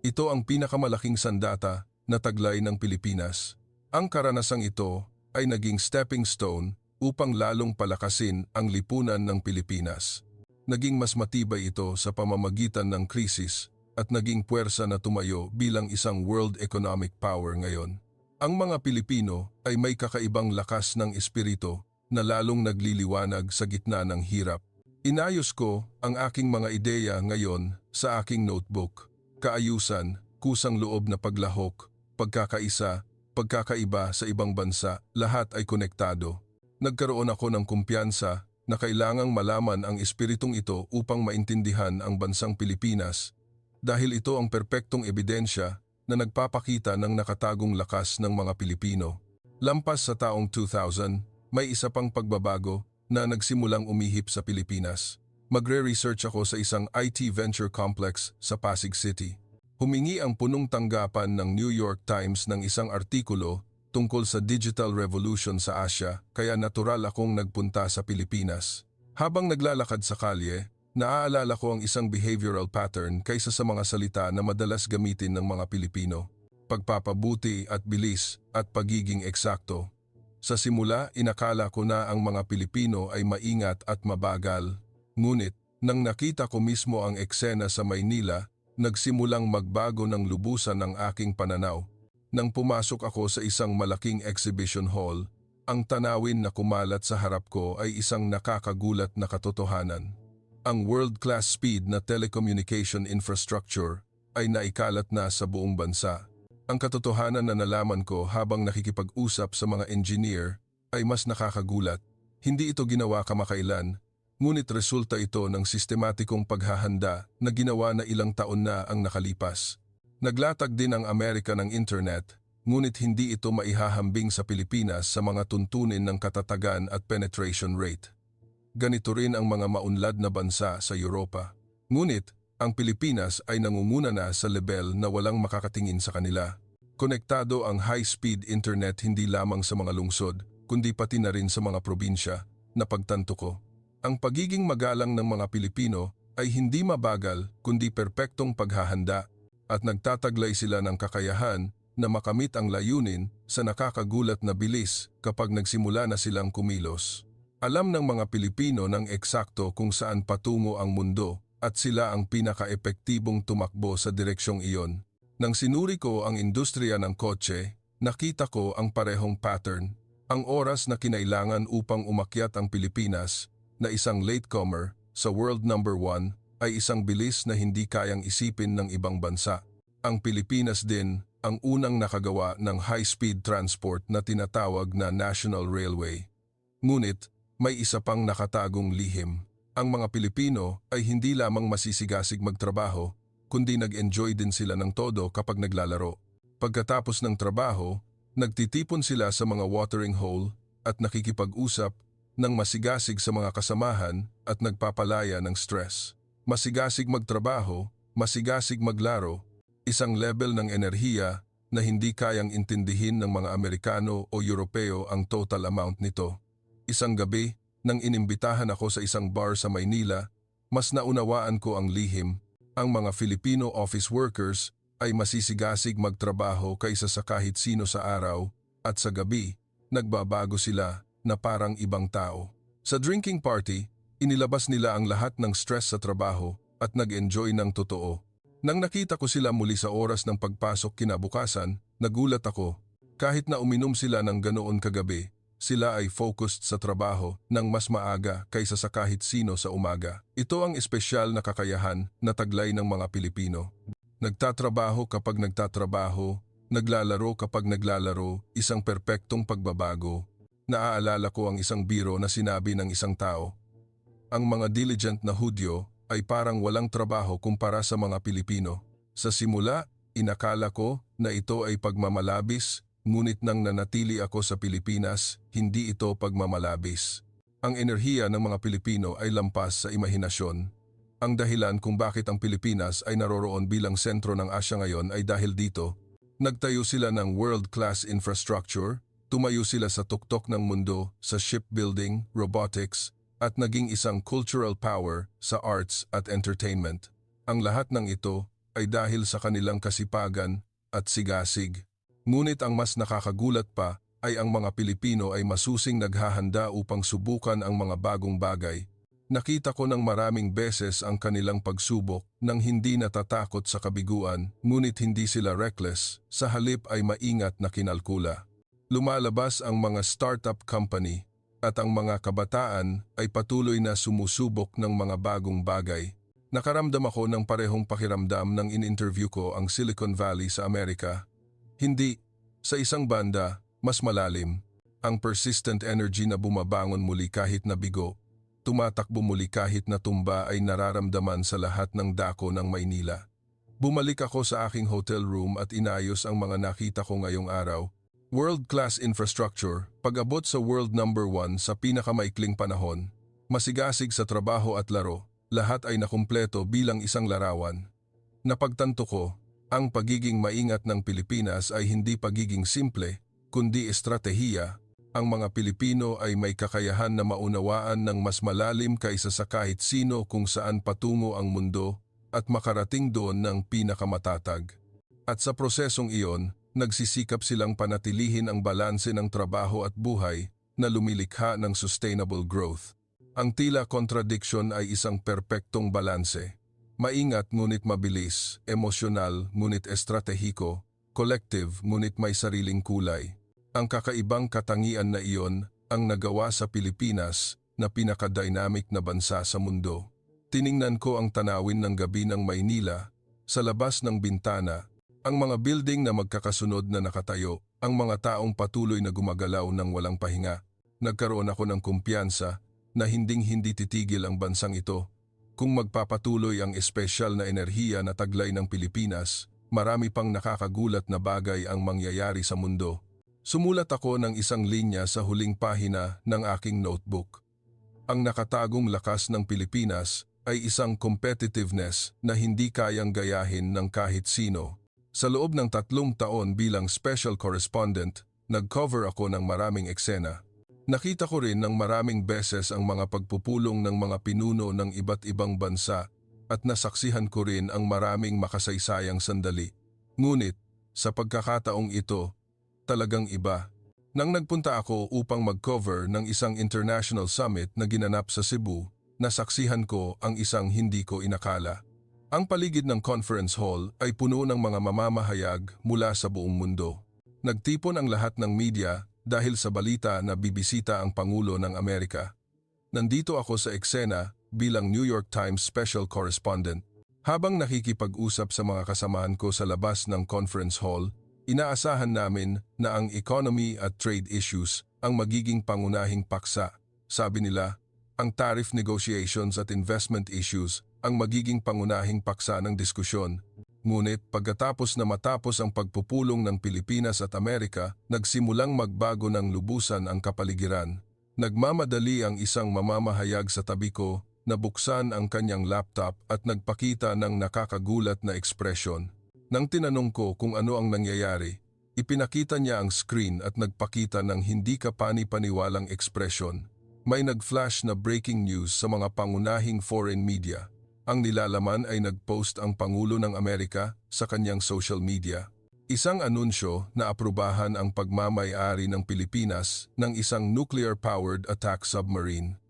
Ito ang pinakamalaking sandata na taglay ng Pilipinas. Ang karanasang ito ay naging stepping stone upang lalong palakasin ang lipunan ng Pilipinas. Naging mas matibay ito sa pamamagitan ng krisis at naging puwersa na tumayo bilang isang world economic power ngayon. Ang mga Pilipino ay may kakaibang lakas ng espiritu na lalong nagliliwanag sa gitna ng hirap. Inayos ko ang aking mga ideya ngayon sa aking notebook. Kaayusan, kusang loob na paglahok, pagkakaisa, pagkakaiba sa ibang bansa, lahat ay konektado. Nagkaroon ako ng kumpiyansa na kailangang malaman ang espiritong ito upang maintindihan ang bansang Pilipinas dahil ito ang perpektong ebidensya na nagpapakita ng nakatagong lakas ng mga Pilipino. Lampas sa taong 2000, may isa pang pagbabago na nagsimulang umihip sa Pilipinas. Magre-research ako sa isang IT venture complex sa Pasig City. Humingi ang punong tanggapan ng New York Times ng isang artikulo tungkol sa digital revolution sa Asia, kaya natural akong nagpunta sa Pilipinas. Habang naglalakad sa kalye, naaalala ko ang isang behavioral pattern kaysa sa mga salita na madalas gamitin ng mga Pilipino. Pagpapabuti at bilis at pagiging eksakto. Sa simula, inakala ko na ang mga Pilipino ay maingat at mabagal. Ngunit, nang nakita ko mismo ang eksena sa Maynila, nagsimulang magbago ng lubusan ang aking pananaw. Nang pumasok ako sa isang malaking exhibition hall, ang tanawin na kumalat sa harap ko ay isang nakakagulat na katotohanan. Ang world-class speed na telecommunication infrastructure ay naikalat na sa buong bansa. Ang katotohanan na nalaman ko habang nakikipag-usap sa mga engineer ay mas nakakagulat. Hindi ito ginawa kamakailan, ngunit resulta ito ng sistematikong paghahanda na ginawa na ilang taon na ang nakalipas. Naglatag din ang Amerika ng internet, ngunit hindi ito maihahambing sa Pilipinas sa mga tuntunin ng katatagan at penetration rate. Ganito rin ang mga maunlad na bansa sa Europa. Ngunit, ang Pilipinas ay nangunguna na sa level na walang makakatingin sa kanila. Konektado ang high-speed internet hindi lamang sa mga lungsod, kundi pati na rin sa mga probinsya, napagtanto ko. Ang pagiging magalang ng mga Pilipino ay hindi mabagal kundi perpektong paghahanda at nagtataglay sila ng kakayahan na makamit ang layunin sa nakakagulat na bilis kapag nagsimula na silang kumilos. Alam ng mga Pilipino ng eksakto kung saan patungo ang mundo at sila ang pinaka-epektibong tumakbo sa direksyong iyon. Nang sinuri ko ang industriya ng kotse, nakita ko ang parehong pattern. Ang oras na kinailangan upang umakyat ang Pilipinas na isang latecomer sa world number 1 ay isang bilis na hindi kayang isipin ng ibang bansa. Ang Pilipinas din ang unang nakagawa ng high-speed transport na tinatawag na National Railway. Ngunit, may isa pang nakatagong lihim. Ang mga Pilipino ay hindi lamang masisigasig magtrabaho, kundi nag-enjoy din sila ng todo kapag naglalaro. Pagkatapos ng trabaho, nagtitipon sila sa mga watering hole at nakikipag-usap ng masigasig sa mga kasamahan at nagpapalaya ng stress. Masigasig magtrabaho, masigasig maglaro, isang level ng enerhiya na hindi kayang intindihin ng mga Amerikano o Europeo ang total amount nito. Isang gabi, nang inimbitahan ako sa isang bar sa Maynila, mas naunawaan ko ang lihim. Ang mga Filipino office workers ay masisigasig magtrabaho kaysa sa kahit sino sa araw at sa gabi, nagbabago sila na parang ibang tao. Sa drinking party, inilabas nila ang lahat ng stress sa trabaho at nag-enjoy ng totoo. Nang nakita ko sila muli sa oras ng pagpasok kinabukasan, nagulat ako. Kahit na uminom sila ng ganoon kagabi, sila ay focused sa trabaho ng mas maaga kaysa sa kahit sino sa umaga. Ito ang espesyal na kakayahan na taglay ng mga Pilipino. Nagtatrabaho kapag nagtatrabaho, naglalaro kapag naglalaro, isang perpektong pagbabago. Naaalala ko ang isang biro na sinabi ng isang tao, ang mga diligent na Hudyo ay parang walang trabaho kumpara sa mga Pilipino. Sa simula, inakala ko na ito ay pagmamalabis, ngunit nang nanatili ako sa Pilipinas, hindi ito pagmamalabis. Ang enerhiya ng mga Pilipino ay lampas sa imahinasyon. Ang dahilan kung bakit ang Pilipinas ay naroroon bilang sentro ng Asya ngayon ay dahil dito. Nagtayo sila ng world-class infrastructure, tumayo sila sa tuktok ng mundo, sa shipbuilding, robotics, at naging isang cultural power sa arts at entertainment. Ang lahat ng ito ay dahil sa kanilang kasipagan at sigasig. Ngunit ang mas nakakagulat pa ay ang mga Pilipino ay masusing naghahanda upang subukan ang mga bagong bagay. Nakita ko ng maraming beses ang kanilang pagsubok nang hindi natatakot sa kabiguan, ngunit hindi sila reckless, sa halip ay maingat na kinalkula. Lumalabas ang mga startup company at ang mga kabataan ay patuloy na sumusubok ng mga bagong bagay. Nakaramdam ako ng parehong pakiramdam nang in-interview ko ang Silicon Valley sa Amerika. Hindi, sa isang banda, mas malalim. Ang persistent energy na bumabangon muli kahit nabigo, tumatakbo muli kahit natumba ay nararamdaman sa lahat ng dako ng Maynila. Bumalik ako sa aking hotel room at inayos ang mga nakita ko ngayong araw. World-class infrastructure, pag-abot sa world number 1 sa pinakamaikling panahon, masigasig sa trabaho at laro, lahat ay nakumpleto bilang isang larawan. Napagtanto ko, ang pagiging maingat ng Pilipinas ay hindi pagiging simple, kundi estratehiya. Ang mga Pilipino ay may kakayahan na maunawaan ng mas malalim kaysa sa kahit sino kung saan patungo ang mundo at makarating doon ng pinakamatatag. At sa prosesong iyon, nagsisikap silang panatilihin ang balanse ng trabaho at buhay na lumilikha ng sustainable growth. Ang tila contradiction ay isang perpektong balanse. Maingat ngunit mabilis, emosyonal ngunit estratehiko, collective ngunit may sariling kulay. Ang kakaibang katangian na iyon ang nagawa sa Pilipinas na pinaka-dynamic na bansa sa mundo. Tiningnan ko ang tanawin ng gabi ng Maynila, sa labas ng bintana, ang mga building na magkakasunod na nakatayo, ang mga taong patuloy na gumagalaw ng walang pahinga. Nagkaroon ako ng kumpiyansa na hinding-hindi titigil ang bansang ito. Kung magpapatuloy ang espesyal na enerhiya na taglay ng Pilipinas, marami pang nakakagulat na bagay ang mangyayari sa mundo. Sumulat ako ng isang linya sa huling pahina ng aking notebook. Ang nakatagong lakas ng Pilipinas ay isang competitiveness na hindi kayang gayahin ng kahit sino. Sa loob ng 3 taon bilang special correspondent, nag-cover ako ng maraming eksena. Nakita ko rin ng maraming beses ang mga pagpupulong ng mga pinuno ng iba't ibang bansa at nasaksihan ko rin ang maraming makasaysayang sandali. Ngunit, sa pagkakataong ito, talagang iba. Nang nagpunta ako upang mag-cover ng isang international summit na ginanap sa Cebu, nasaksihan ko ang isang hindi ko inakala. Ang paligid ng conference hall ay puno ng mga mamamahayag mula sa buong mundo. Nagtipon ang lahat ng media dahil sa balita na bibisita ang Pangulo ng Amerika. Nandito ako sa eksena bilang New York Times Special Correspondent. Habang nakikipag-usap sa mga kasamahan ko sa labas ng conference hall, inaasahan namin na ang economy at trade issues ang magiging pangunahing paksa. Sabi nila, ang tariff negotiations at investment issues ang magiging pangunahing paksa ng diskusyon. Ngunit pagkatapos na matapos ang pagpupulong ng Pilipinas at Amerika, nagsimulang magbago ng lubusan ang kapaligiran. Nagmamadali ang isang mamamahayag sa tabi ko na buksan ang kanyang laptop at nagpakita ng nakakagulat na ekspresyon. Nang tinanong ko kung ano ang nangyayari, ipinakita niya ang screen at nagpakita ng hindi kapani-paniwalang ekspresyon. May nag-flash na breaking news sa mga pangunahing foreign media. Ang nilalaman ay nag-post ang Pangulo ng Amerika sa kanyang social media. Isang anunsyo na aprubahan ang pagmamay-ari ng Pilipinas ng isang nuclear-powered attack submarine.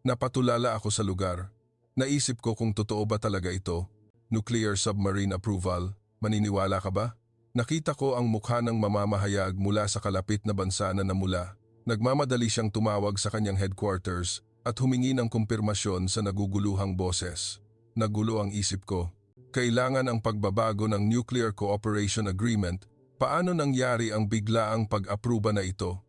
Napatulala ako sa lugar. Naisip ko kung totoo ba talaga ito. Nuclear submarine approval, maniniwala ka ba? Nakita ko ang mukha ng mamamahayag mula sa kalapit na bansa na namula. Nagmamadali siyang tumawag sa kanyang headquarters at humingi ng kumpirmasyon sa naguguluhang boses. Nagulo ang isip ko. Kailangan ang pagbabago ng Nuclear Cooperation Agreement. Paano nangyari ang biglaang pag-apruba na ito?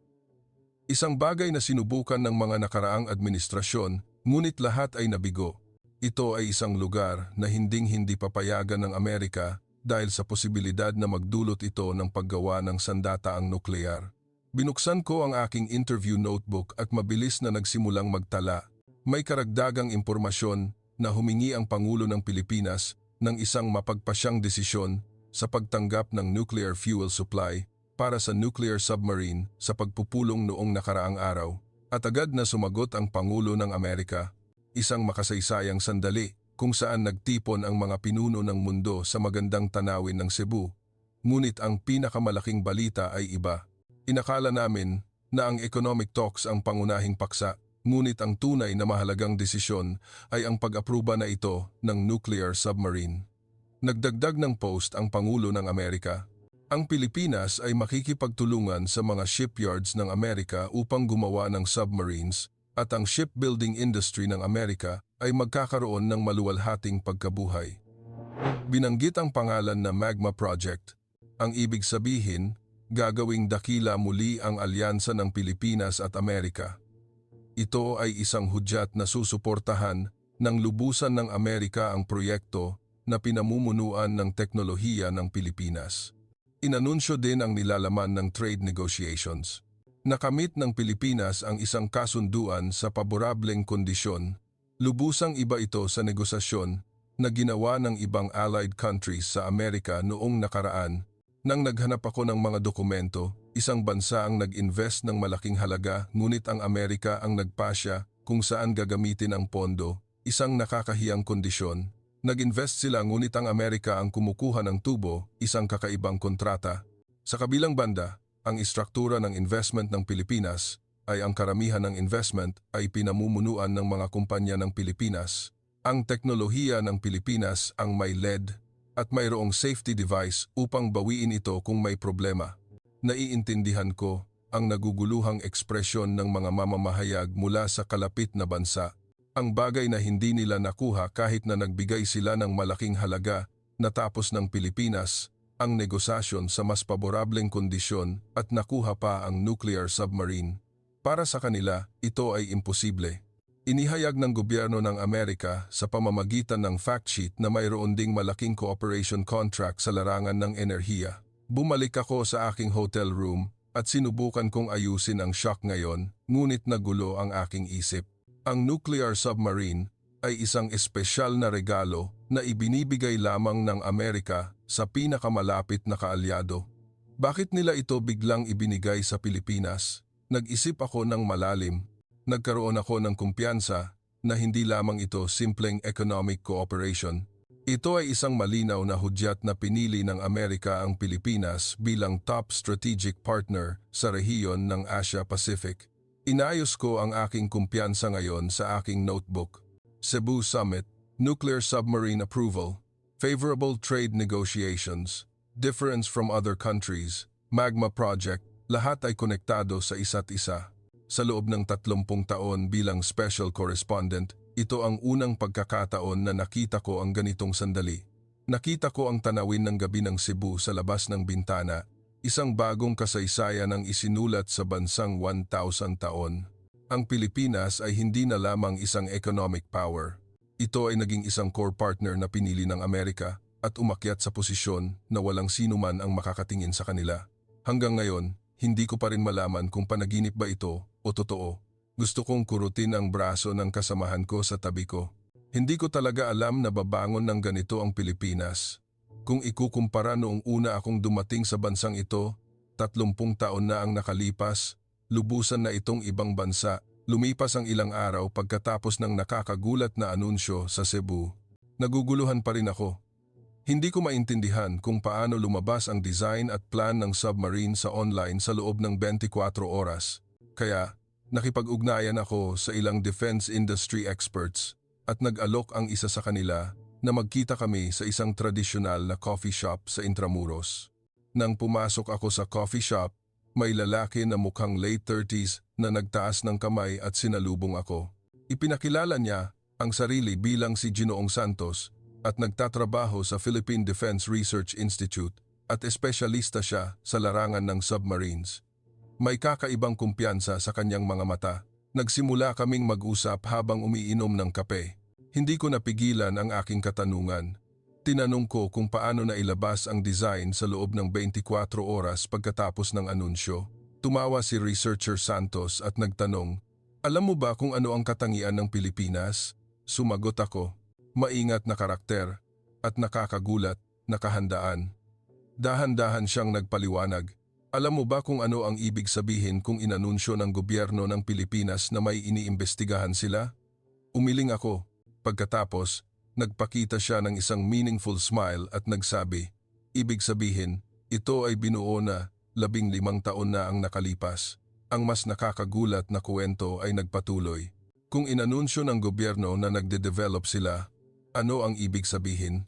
Isang bagay na sinubukan ng mga nakaraang administrasyon, ngunit lahat ay nabigo. Ito ay isang lugar na hinding-hindi papayagan ng Amerika dahil sa posibilidad na magdulot ito ng paggawa ng sandataang nuklear. Binuksan ko ang aking interview notebook at mabilis na nagsimulang magtala. May karagdagang impormasyon na humingi ang Pangulo ng Pilipinas ng isang mapagpasyang desisyon sa pagtanggap ng nuclear fuel supply para sa nuclear submarine sa pagpupulong noong nakaraang araw. At agad na sumagot ang Pangulo ng Amerika, isang makasaysayang sandali kung saan nagtipon ang mga pinuno ng mundo sa magandang tanawin ng Cebu. Ngunit ang pinakamalaking balita ay iba. Inakala namin na ang economic talks ang pangunahing paksa, ngunit ang tunay na mahalagang desisyon ay ang pag-apruba na ito ng nuclear submarine. Nagdagdag ng post ang Pangulo ng Amerika. Ang Pilipinas ay makikipagtulungan sa mga shipyards ng Amerika upang gumawa ng submarines at ang shipbuilding industry ng Amerika ay magkakaroon ng maluwalhating pagkabuhay. Binanggit ang pangalan na Magma Project. Ang ibig sabihin, gagawing dakila muli ang alyansa ng Pilipinas at Amerika. Ito ay isang hudyat na susuportahan ng lubusan ng Amerika ang proyekto na pinamumunuan ng teknolohiya ng Pilipinas. Inanunsyo din ang nilalaman ng trade negotiations. Nakamit ng Pilipinas ang isang kasunduan sa paborableng kondisyon. Lubusang iba ito sa negosasyon na ginawa ng ibang allied countries sa Amerika noong nakaraan. Nang naghanap ako ng mga dokumento, isang bansa ang nag-invest ng malaking halaga ngunit ang Amerika ang nagpasya kung saan gagamitin ang pondo, isang nakakahiyang kondisyon. Nag-invest sila ngunit ang Amerika ang kumukuha ng tubo, isang kakaibang kontrata. Sa kabilang banda, ang istruktura ng investment ng Pilipinas ay ang karamihan ng investment ay pinamumunuan ng mga kumpanya ng Pilipinas. Ang teknolohiya ng Pilipinas ang may LED at mayroong safety device upang bawiin ito kung may problema. Naiintindihan ko ang naguguluhang ekspresyon ng mga mamamahayag mula sa kalapit na bansa. Ang bagay na hindi nila nakuha kahit na nagbigay sila ng malaking halaga natapos ng Pilipinas ang negosasyon sa mas paborableng kondisyon at nakuha pa ang nuclear submarine. Para sa kanila, ito ay imposible. Inihayag ng gobyerno ng Amerika sa pamamagitan ng fact sheet na mayroon ding malaking cooperation contract sa larangan ng enerhiya. Bumalik ako sa aking hotel room at sinubukan kong ayusin ang shock ngayon, ngunit nagulo ang aking isip. Ang nuclear submarine ay isang espesyal na regalo na ibinibigay lamang ng Amerika sa pinakamalapit na kaalyado. Bakit nila ito biglang ibinigay sa Pilipinas? Nag-isip ako ng malalim. Nagkaroon ako ng kumpiyansa na hindi lamang ito simpleng economic cooperation. Ito ay isang malinaw na hudyat na pinili ng Amerika ang Pilipinas bilang top strategic partner sa rehiyon ng Asia-Pacific. Inayos ko ang aking kumpiyansa ngayon sa aking notebook. Cebu Summit, Nuclear Submarine Approval, Favorable Trade Negotiations, Difference from Other Countries, Magma Project, lahat ay konektado sa isa't isa. Sa loob ng 30 taon bilang special correspondent, ito ang unang pagkakataon na nakita ko ang ganitong sandali. Nakita ko ang tanawin ng gabi ng Cebu sa labas ng bintana, isang bagong kasaysayan ang isinulat sa bansang 1,000 taon. Ang Pilipinas ay hindi na lamang isang economic power. Ito ay naging isang core partner na pinili ng Amerika at umakyat sa posisyon na walang sino man ang makakatingin sa kanila. Hanggang ngayon, hindi ko pa rin malaman kung panaginip ba ito o totoo. Gusto kong kurutin ang braso ng kasamahan ko sa tabi ko. Hindi ko talaga alam na babangon ng ganito ang Pilipinas. Kung ikukumpara noong una akong dumating sa bansang ito, 30 taon na ang nakalipas, lubusan na itong ibang bansa. Lumipas ang ilang araw pagkatapos ng nakakagulat na anunsyo sa Cebu. Naguguluhan pa rin ako. Hindi ko maintindihan kung paano lumabas ang design at plan ng submarine sa online sa loob ng 24 oras. Kaya, nakipag-ugnayan ako sa ilang defense industry experts at nag-alok ang isa sa kanila na magkita kami sa isang tradisyonal na coffee shop sa Intramuros. Nang pumasok ako sa coffee shop, May lalaki na mukhang late 30s na nagtaas ng kamay at sinalubong ako. Ipinakilala niya ang sarili bilang si Ginoong Santos at nagtatrabaho sa Philippine Defense Research Institute at espesyalista siya sa larangan ng submarines. May kakaibang kumpiyansa sa kanyang mga mata. Nagsimula kaming mag-usap habang umiinom ng kape. Hindi ko napigilan ang aking katanungan. Tinanong ko kung paano nailabas ang design sa loob ng 24 oras pagkatapos ng anunsyo. Tumawa si Researcher Santos at nagtanong, "Alam mo ba kung ano ang katangian ng Pilipinas?" Sumagot ako, maingat na karakter at nakakagulat na kahandaan. Dahan-dahan siyang nagpaliwanag. Alam mo ba kung ano ang ibig sabihin kung inanunsyo ng gobyerno ng Pilipinas na may iniimbestigahan sila? Umiling ako. Pagkatapos, nagpakita siya ng isang meaningful smile at nagsabi, "Ibig sabihin, ito ay binuo na 15 taon na ang nakalipas." Ang mas nakakagulat na kwento ay nagpatuloy. Kung inanunsyo ng gobyerno na nagde-develop sila, ano ang ibig sabihin?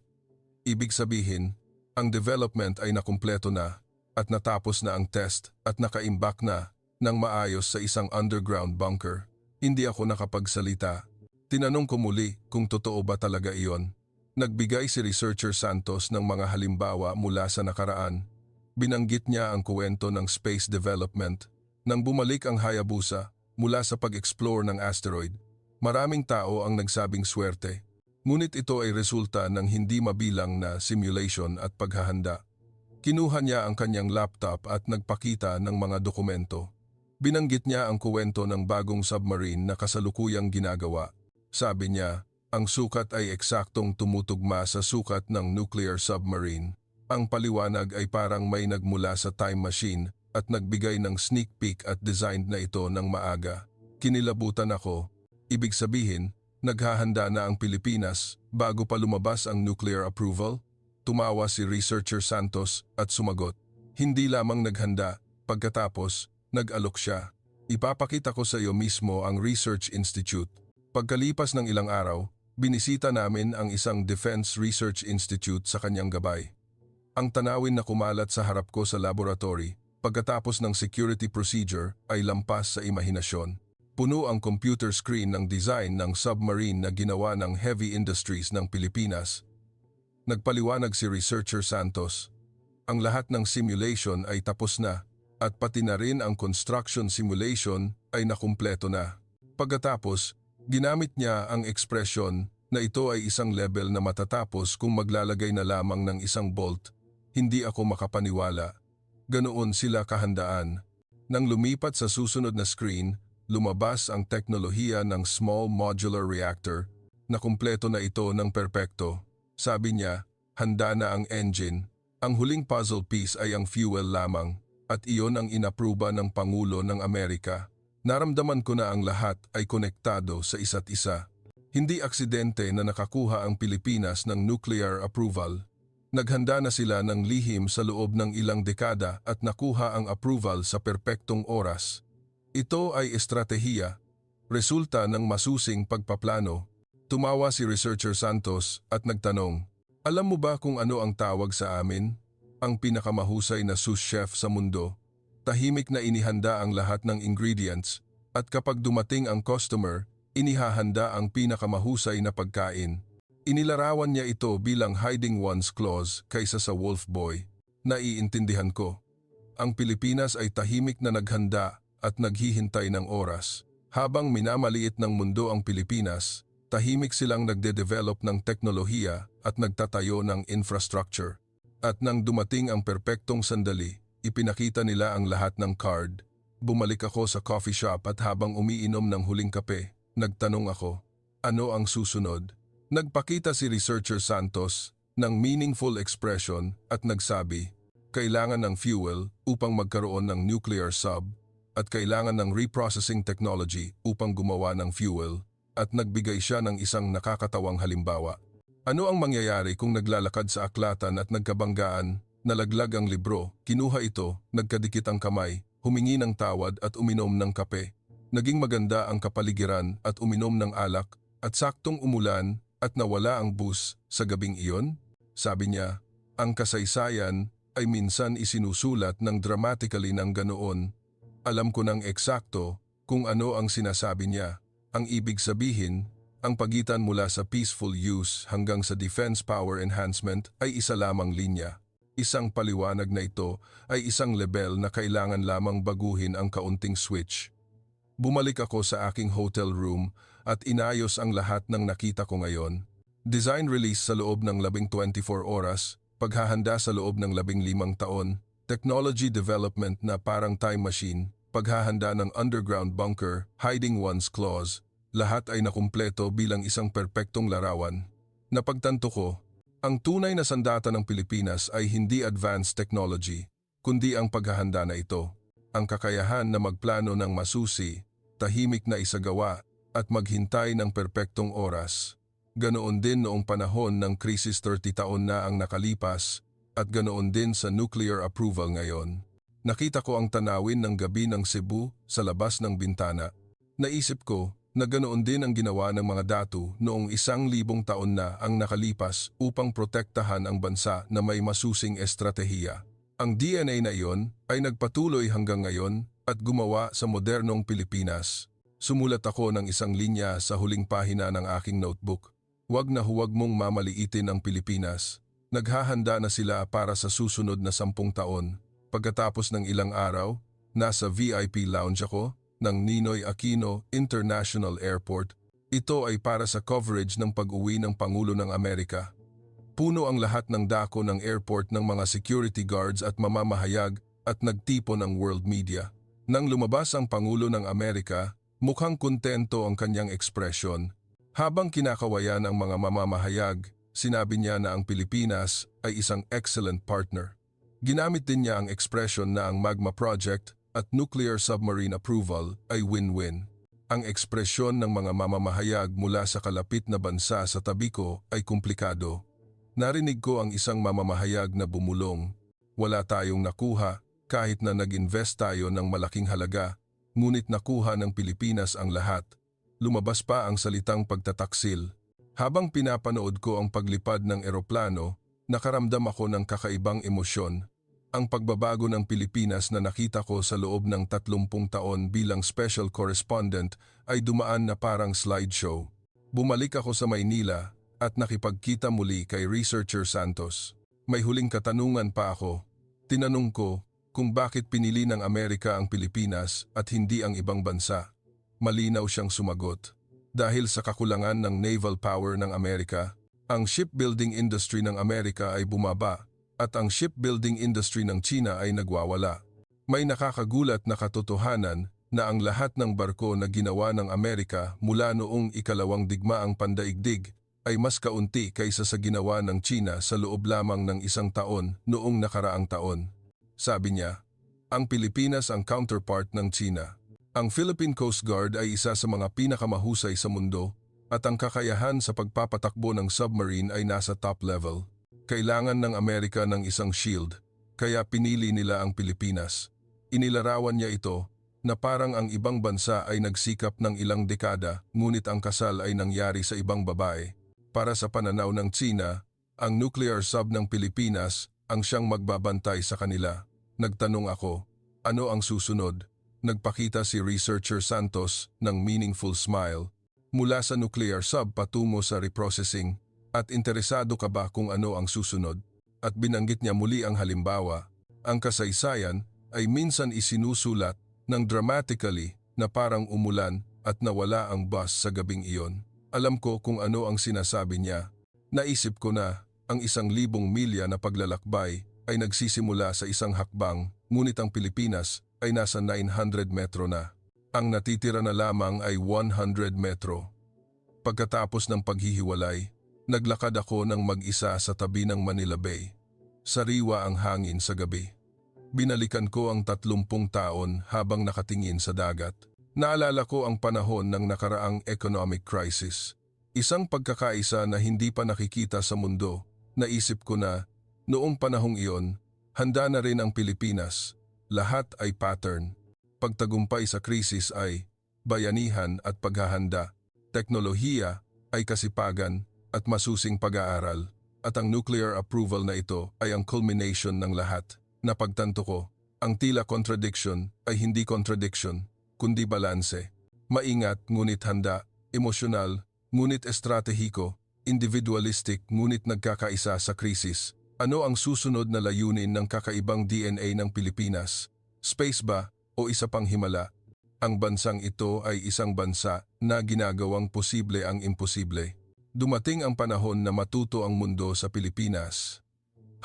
Ibig sabihin, ang development ay nakumpleto na at natapos na ang test at nakaimbak na ng maayos sa isang underground bunker. Hindi ako nakapagsalita. Tinanong ko muli kung totoo ba talaga iyon. Nagbigay si Researcher Santos ng mga halimbawa mula sa nakaraan. Binanggit niya ang kwento ng space development. Nang bumalik ang Hayabusa mula sa pag-explore ng asteroid, maraming tao ang nagsabing swerte. Ngunit ito ay resulta ng hindi mabilang na simulation at paghahanda. Kinuha niya ang kanyang laptop at nagpakita ng mga dokumento. Binanggit niya ang kwento ng bagong submarine na kasalukuyang ginagawa. Sabi niya, ang sukat ay eksaktong tumutugma sa sukat ng nuclear submarine. Ang paliwanag ay parang may nagmula sa time machine at nagbigay ng sneak peek at designed na ito ng maaga. Kinilabutan ako. Ibig sabihin, naghahanda na ang Pilipinas bago pa lumabas ang nuclear approval? Tumawa si Researcher Santos at sumagot. Hindi lamang naghanda, pagkatapos, nag-alok siya. Ipapakita ko sa iyo mismo ang Research Institute. Pagkalipas ng ilang araw, binisita namin ang isang Defense Research Institute sa kanyang gabay. Ang tanawin na kumalat sa harap ko sa laboratory, pagkatapos ng security procedure ay lampas sa imahinasyon. Puno ang computer screen ng design ng submarine na ginawa ng Heavy Industries ng Pilipinas. Nagpaliwanag si Researcher Santos. Ang lahat ng simulation ay tapos na at pati na rin ang construction simulation ay nakumpleto na. Pagkatapos, ginamit niya ang ekspresyon na ito ay isang level na matatapos kung maglalagay na lamang ng isang bolt. Hindi ako makapaniwala. Ganoon sila kahandaan. Nang lumipat sa susunod na screen, lumabas ang teknolohiya ng Small Modular Reactor na kumpleto na ito ng perpekto. Sabi niya, handa na ang engine. Ang huling puzzle piece ay ang fuel lamang at iyon ang inapruba ng Pangulo ng Amerika. Naramdaman ko na ang lahat ay konektado sa isa't isa. Hindi aksidente na nakakuha ang Pilipinas ng nuclear approval. Naghanda na sila ng lihim sa loob ng ilang dekada at nakuha ang approval sa perpektong oras. Ito ay estratehiya, resulta ng masusing pagpaplano. Tumawa si Researcher Santos at nagtanong, "Alam mo ba kung ano ang tawag sa amin? Ang pinakamahusay na sous chef sa mundo. Tahimik na inihanda ang lahat ng ingredients at kapag dumating ang customer, inihahanda ang pinakamahusay na pagkain." Inilarawan niya ito bilang hiding one's claws kaysa sa wolf boy. Naiintindihan ko. Ang Pilipinas ay tahimik na naghanda at naghihintay ng oras. Habang minamaliit ng mundo ang Pilipinas, tahimik silang nagde-develop ng teknolohiya at nagtatayo ng infrastructure. At nang dumating ang perpektong sandali, ipinakita nila ang lahat ng card. Bumalik ako sa coffee shop at habang umiinom ng huling kape, nagtanong ako, ano ang susunod? Nagpakita si Researcher Santos ng meaningful expression at nagsabi, kailangan ng fuel upang magkaroon ng nuclear sub at kailangan ng reprocessing technology upang gumawa ng fuel at nagbigay siya ng isang nakakatawang halimbawa. Ano ang mangyayari kung naglalakad sa aklatan at nagkabanggaan, nalaglag ang libro, kinuha ito, nagkadikit ang kamay, humingi ng tawad at uminom ng kape. Naging maganda ang kapaligiran at uminom ng alak at saktong umulan at nawala ang bus sa gabing iyon? Sabi niya, ang kasaysayan ay minsan isinusulat ng dramatically ng ganoon. Alam ko ng eksakto kung ano ang sinasabi niya. Ang ibig sabihin, ang pagitan mula sa peaceful use hanggang sa defense power enhancement ay isa lamang linya. Isang paliwanag na ito ay isang level na kailangan lamang baguhin ang kaunting switch. Bumalik ako sa aking hotel room at inayos ang lahat ng nakita ko ngayon. Design release sa loob ng 24 oras, paghahanda sa loob ng 15 taon, technology development na parang time machine, paghahanda ng underground bunker, hiding one's claws, lahat ay nakumpleto bilang isang perpektong larawan. Napagtanto ko, ang tunay na sandata ng Pilipinas ay hindi advanced technology, kundi ang paghahanda na ito. Ang kakayahan na magplano ng masusi, tahimik na isagawa, at maghintay ng perpektong oras. Ganoon din noong panahon ng krisis 30 taon na ang nakalipas, at ganoon din sa nuclear approval ngayon. Nakita ko ang tanawin ng gabi ng Cebu sa labas ng bintana. Naisip ko na ganoon din ang ginawa ng mga datu noong 1,000 taon na ang nakalipas upang protektahan ang bansa na may masusing estratehiya. Ang DNA na iyon ay nagpatuloy hanggang ngayon at gumawa sa modernong Pilipinas. Sumulat ako ng isang linya sa huling pahina ng aking notebook. Huwag na huwag mong mamaliitin ang Pilipinas. Naghahanda na sila para sa susunod na 10 taon. Pagkatapos ng ilang araw, nasa VIP lounge ako ng Ninoy Aquino International Airport. Ito ay para sa coverage ng pag-uwi ng Pangulo ng Amerika. Puno ang lahat ng dako ng airport ng mga security guards at mamamahayag at nagtipon ang world media. Nang lumabas ang Pangulo ng Amerika, mukhang kontento ang kanyang ekspresyon. Habang kinakawayan ang mga mamamahayag, sinabi niya na ang Pilipinas ay isang excellent partner. Ginamit din niya ang ekspresyon na ang Magma Project at nuclear submarine approval ay win-win. Ang ekspresyon ng mga mamamahayag mula sa kalapit na bansa sa tabi ko ay komplikado. Narinig ko ang isang mamamahayag na bumulong. Wala tayong nakuha kahit na nag-invest tayo ng malaking halaga, ngunit nakuha ng Pilipinas ang lahat. Lumabas pa ang salitang pagtataksil. Habang pinapanood ko ang paglipad ng eroplano, nakaramdam ako ng kakaibang emosyon. Ang pagbabago ng Pilipinas na nakita ko sa loob ng 30 taon bilang special correspondent ay dumaan na parang slideshow. Bumalik ako sa Maynila at nakipagkita muli kay Researcher Santos. May huling katanungan pa ako. Tinanong ko kung bakit pinili ng Amerika ang Pilipinas at hindi ang ibang bansa. Malinaw siyang sumagot. Dahil sa kakulangan ng naval power ng Amerika, ang shipbuilding industry ng Amerika ay bumaba at ang shipbuilding industry ng China ay nagwawala. May nakakagulat na katotohanan na ang lahat ng barko na ginawa ng Amerika mula noong ikalawang digmaang pandaigdig ay mas kaunti kaysa sa ginawa ng China sa loob lamang ng 1 taon noong nakaraang taon. Sabi niya, ang Pilipinas ang counterpart ng China. Ang Philippine Coast Guard ay isa sa mga pinakamahusay sa mundo at ang kakayahan sa pagpapatakbo ng submarine ay nasa top level. Kailangan ng Amerika ng isang shield, kaya pinili nila ang Pilipinas. Inilarawan niya ito na parang ang ibang bansa ay nagsikap ng ilang dekada ngunit ang kasal ay nangyari sa ibang babae. Para sa pananaw ng China, ang nuclear sub ng Pilipinas ang siyang magbabantay sa kanila. Nagtanong ako, ano ang susunod? Nagpakita si Researcher Santos ng meaningful smile. Mula sa nuclear sub patungo sa reprocessing, at interesado ka ba kung ano ang susunod? At binanggit niya muli ang halimbawa. Ang kasaysayan ay minsan isinusulat ng dramatically na parang umulan at nawala ang bus sa gabing iyon. Alam ko kung ano ang sinasabi niya. Naisip ko na ang 1,000 milya na paglalakbay ay nagsisimula sa isang hakbang, ngunit ang Pilipinas ay nasa 900 metro na. Ang natitira na lamang ay 100 metro. Pagkatapos ng paghihiwalay, naglakad ako ng mag-isa sa tabi ng Manila Bay. Sariwa ang hangin sa gabi. Binalikan ko ang 30 taon habang nakatingin sa dagat. Naalala ko ang panahon ng nakaraang economic crisis. Isang pagkakaisa na hindi pa nakikita sa mundo. Naisip ko na, noong panahong iyon, handa na rin ang Pilipinas. Lahat ay pattern. Pagtagumpay sa krisis ay bayanihan at paghahanda. Teknolohiya ay kasipagan at masusing pag-aaral. At ang nuclear approval na ito ay ang culmination ng lahat. Napagtanto ko, ang tila contradiction ay hindi contradiction, kundi balanse. Maingat ngunit handa, emosyonal ngunit estratehiko, individualistic ngunit nagkakaisa sa krisis. Ano ang susunod na layunin ng kakaibang DNA ng Pilipinas? Space ba o isa pang himala? Ang bansang ito ay isang bansa na ginagawang posible ang imposible. Dumating ang panahon na matuto ang mundo sa Pilipinas.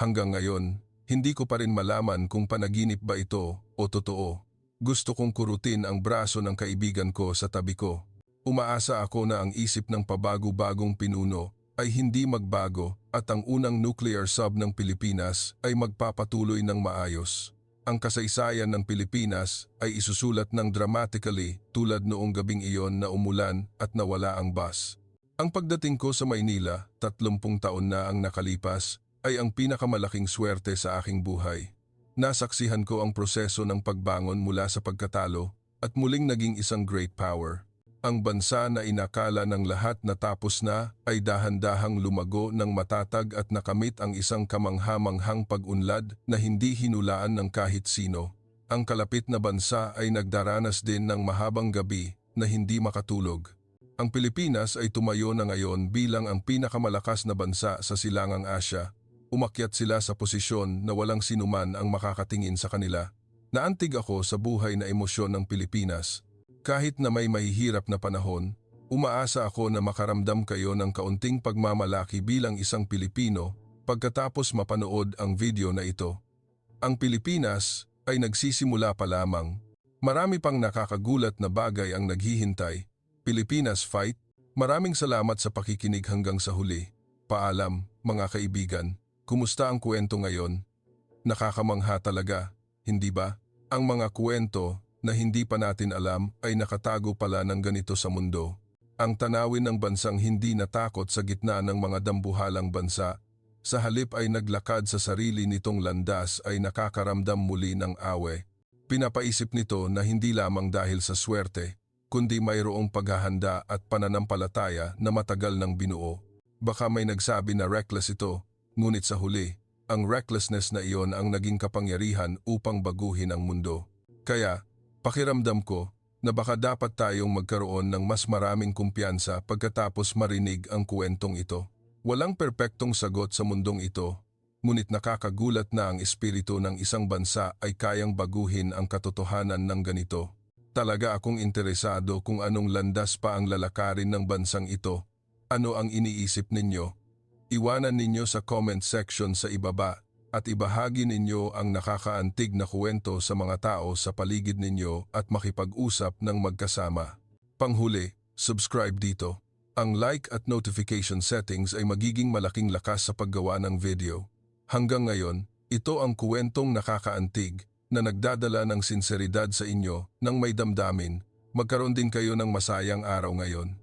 Hanggang ngayon, hindi ko pa rin malaman kung panaginip ba ito o totoo. Gusto kong kurutin ang braso ng kaibigan ko sa tabi ko. Umaasa ako na ang isip ng pabago-bagong pinuno ay hindi magbago at ang unang nuclear sub ng Pilipinas ay magpapatuloy ng maayos. Ang kasaysayan ng Pilipinas ay isusulat ng dramatically tulad noong gabing iyon na umulan at nawala ang bus. Ang pagdating ko sa Maynila, 30 taon na ang nakalipas, ay ang pinakamalaking swerte sa aking buhay. Nasaksihan ko ang proseso ng pagbangon mula sa pagkatalo at muling naging isang great power. Ang bansa na inakala ng lahat na tapos na ay dahan-dahang lumago ng matatag at nakamit ang isang kamangha-manghang pag-unlad na hindi hinulaan ng kahit sino. Ang kalapit na bansa ay nagdaranas din ng mahabang gabi na hindi makatulog. Ang Pilipinas ay tumayo na ngayon bilang ang pinakamalakas na bansa sa Silangang Asya. Umakyat sila sa posisyon na walang sinuman ang makakatingin sa kanila. Naantig ako sa buhay na emosyon ng Pilipinas. Kahit na may mahihirap na panahon, umaasa ako na makaramdam kayo ng kaunting pagmamalaki bilang isang Pilipino pagkatapos mapanood ang video na ito. Ang Pilipinas ay nagsisimula pa lamang. Marami pang nakakagulat na bagay ang naghihintay. Pilipinas Fight, maraming salamat sa pakikinig hanggang sa huli. Paalam, mga kaibigan. Kumusta ang kwento ngayon? Nakakamangha talaga, hindi ba? Ang mga kwento na hindi pa natin alam ay nakatago pala ng ganito sa mundo. Ang tanawin ng bansang hindi natakot sa gitna ng mga dambuhalang bansa, sa halip ay naglakad sa sarili nitong landas ay nakakaramdam muli ng awe. Pinapaisip nito na hindi lamang dahil sa swerte, kundi mayroong paghahanda at pananampalataya na matagal nang binuo. Baka may nagsabi na reckless ito, ngunit sa huli, ang recklessness na iyon ang naging kapangyarihan upang baguhin ang mundo. Kaya, pakiramdam ko na baka dapat tayong magkaroon ng mas maraming kumpiyansa pagkatapos marinig ang kwentong ito. Walang perpektong sagot sa mundong ito, ngunit nakakagulat na ang espiritu ng isang bansa ay kayang baguhin ang katotohanan ng ganito. Talaga akong interesado kung anong landas pa ang lalakarin ng bansang ito. Ano ang iniisip ninyo? Iwanan ninyo sa comment section sa ibaba at ibahagi ninyo ang nakakaantig na kwento sa mga tao sa paligid ninyo at makipag-usap ng magkasama. Panghuli, subscribe dito. Ang like at notification settings ay magiging malaking lakas sa paggawa ng video. Hanggang ngayon, ito ang kwentong nakakaantig na nagdadala ng sinseridad sa inyo ng may damdamin. Magkaroon din kayo ng masayang araw ngayon.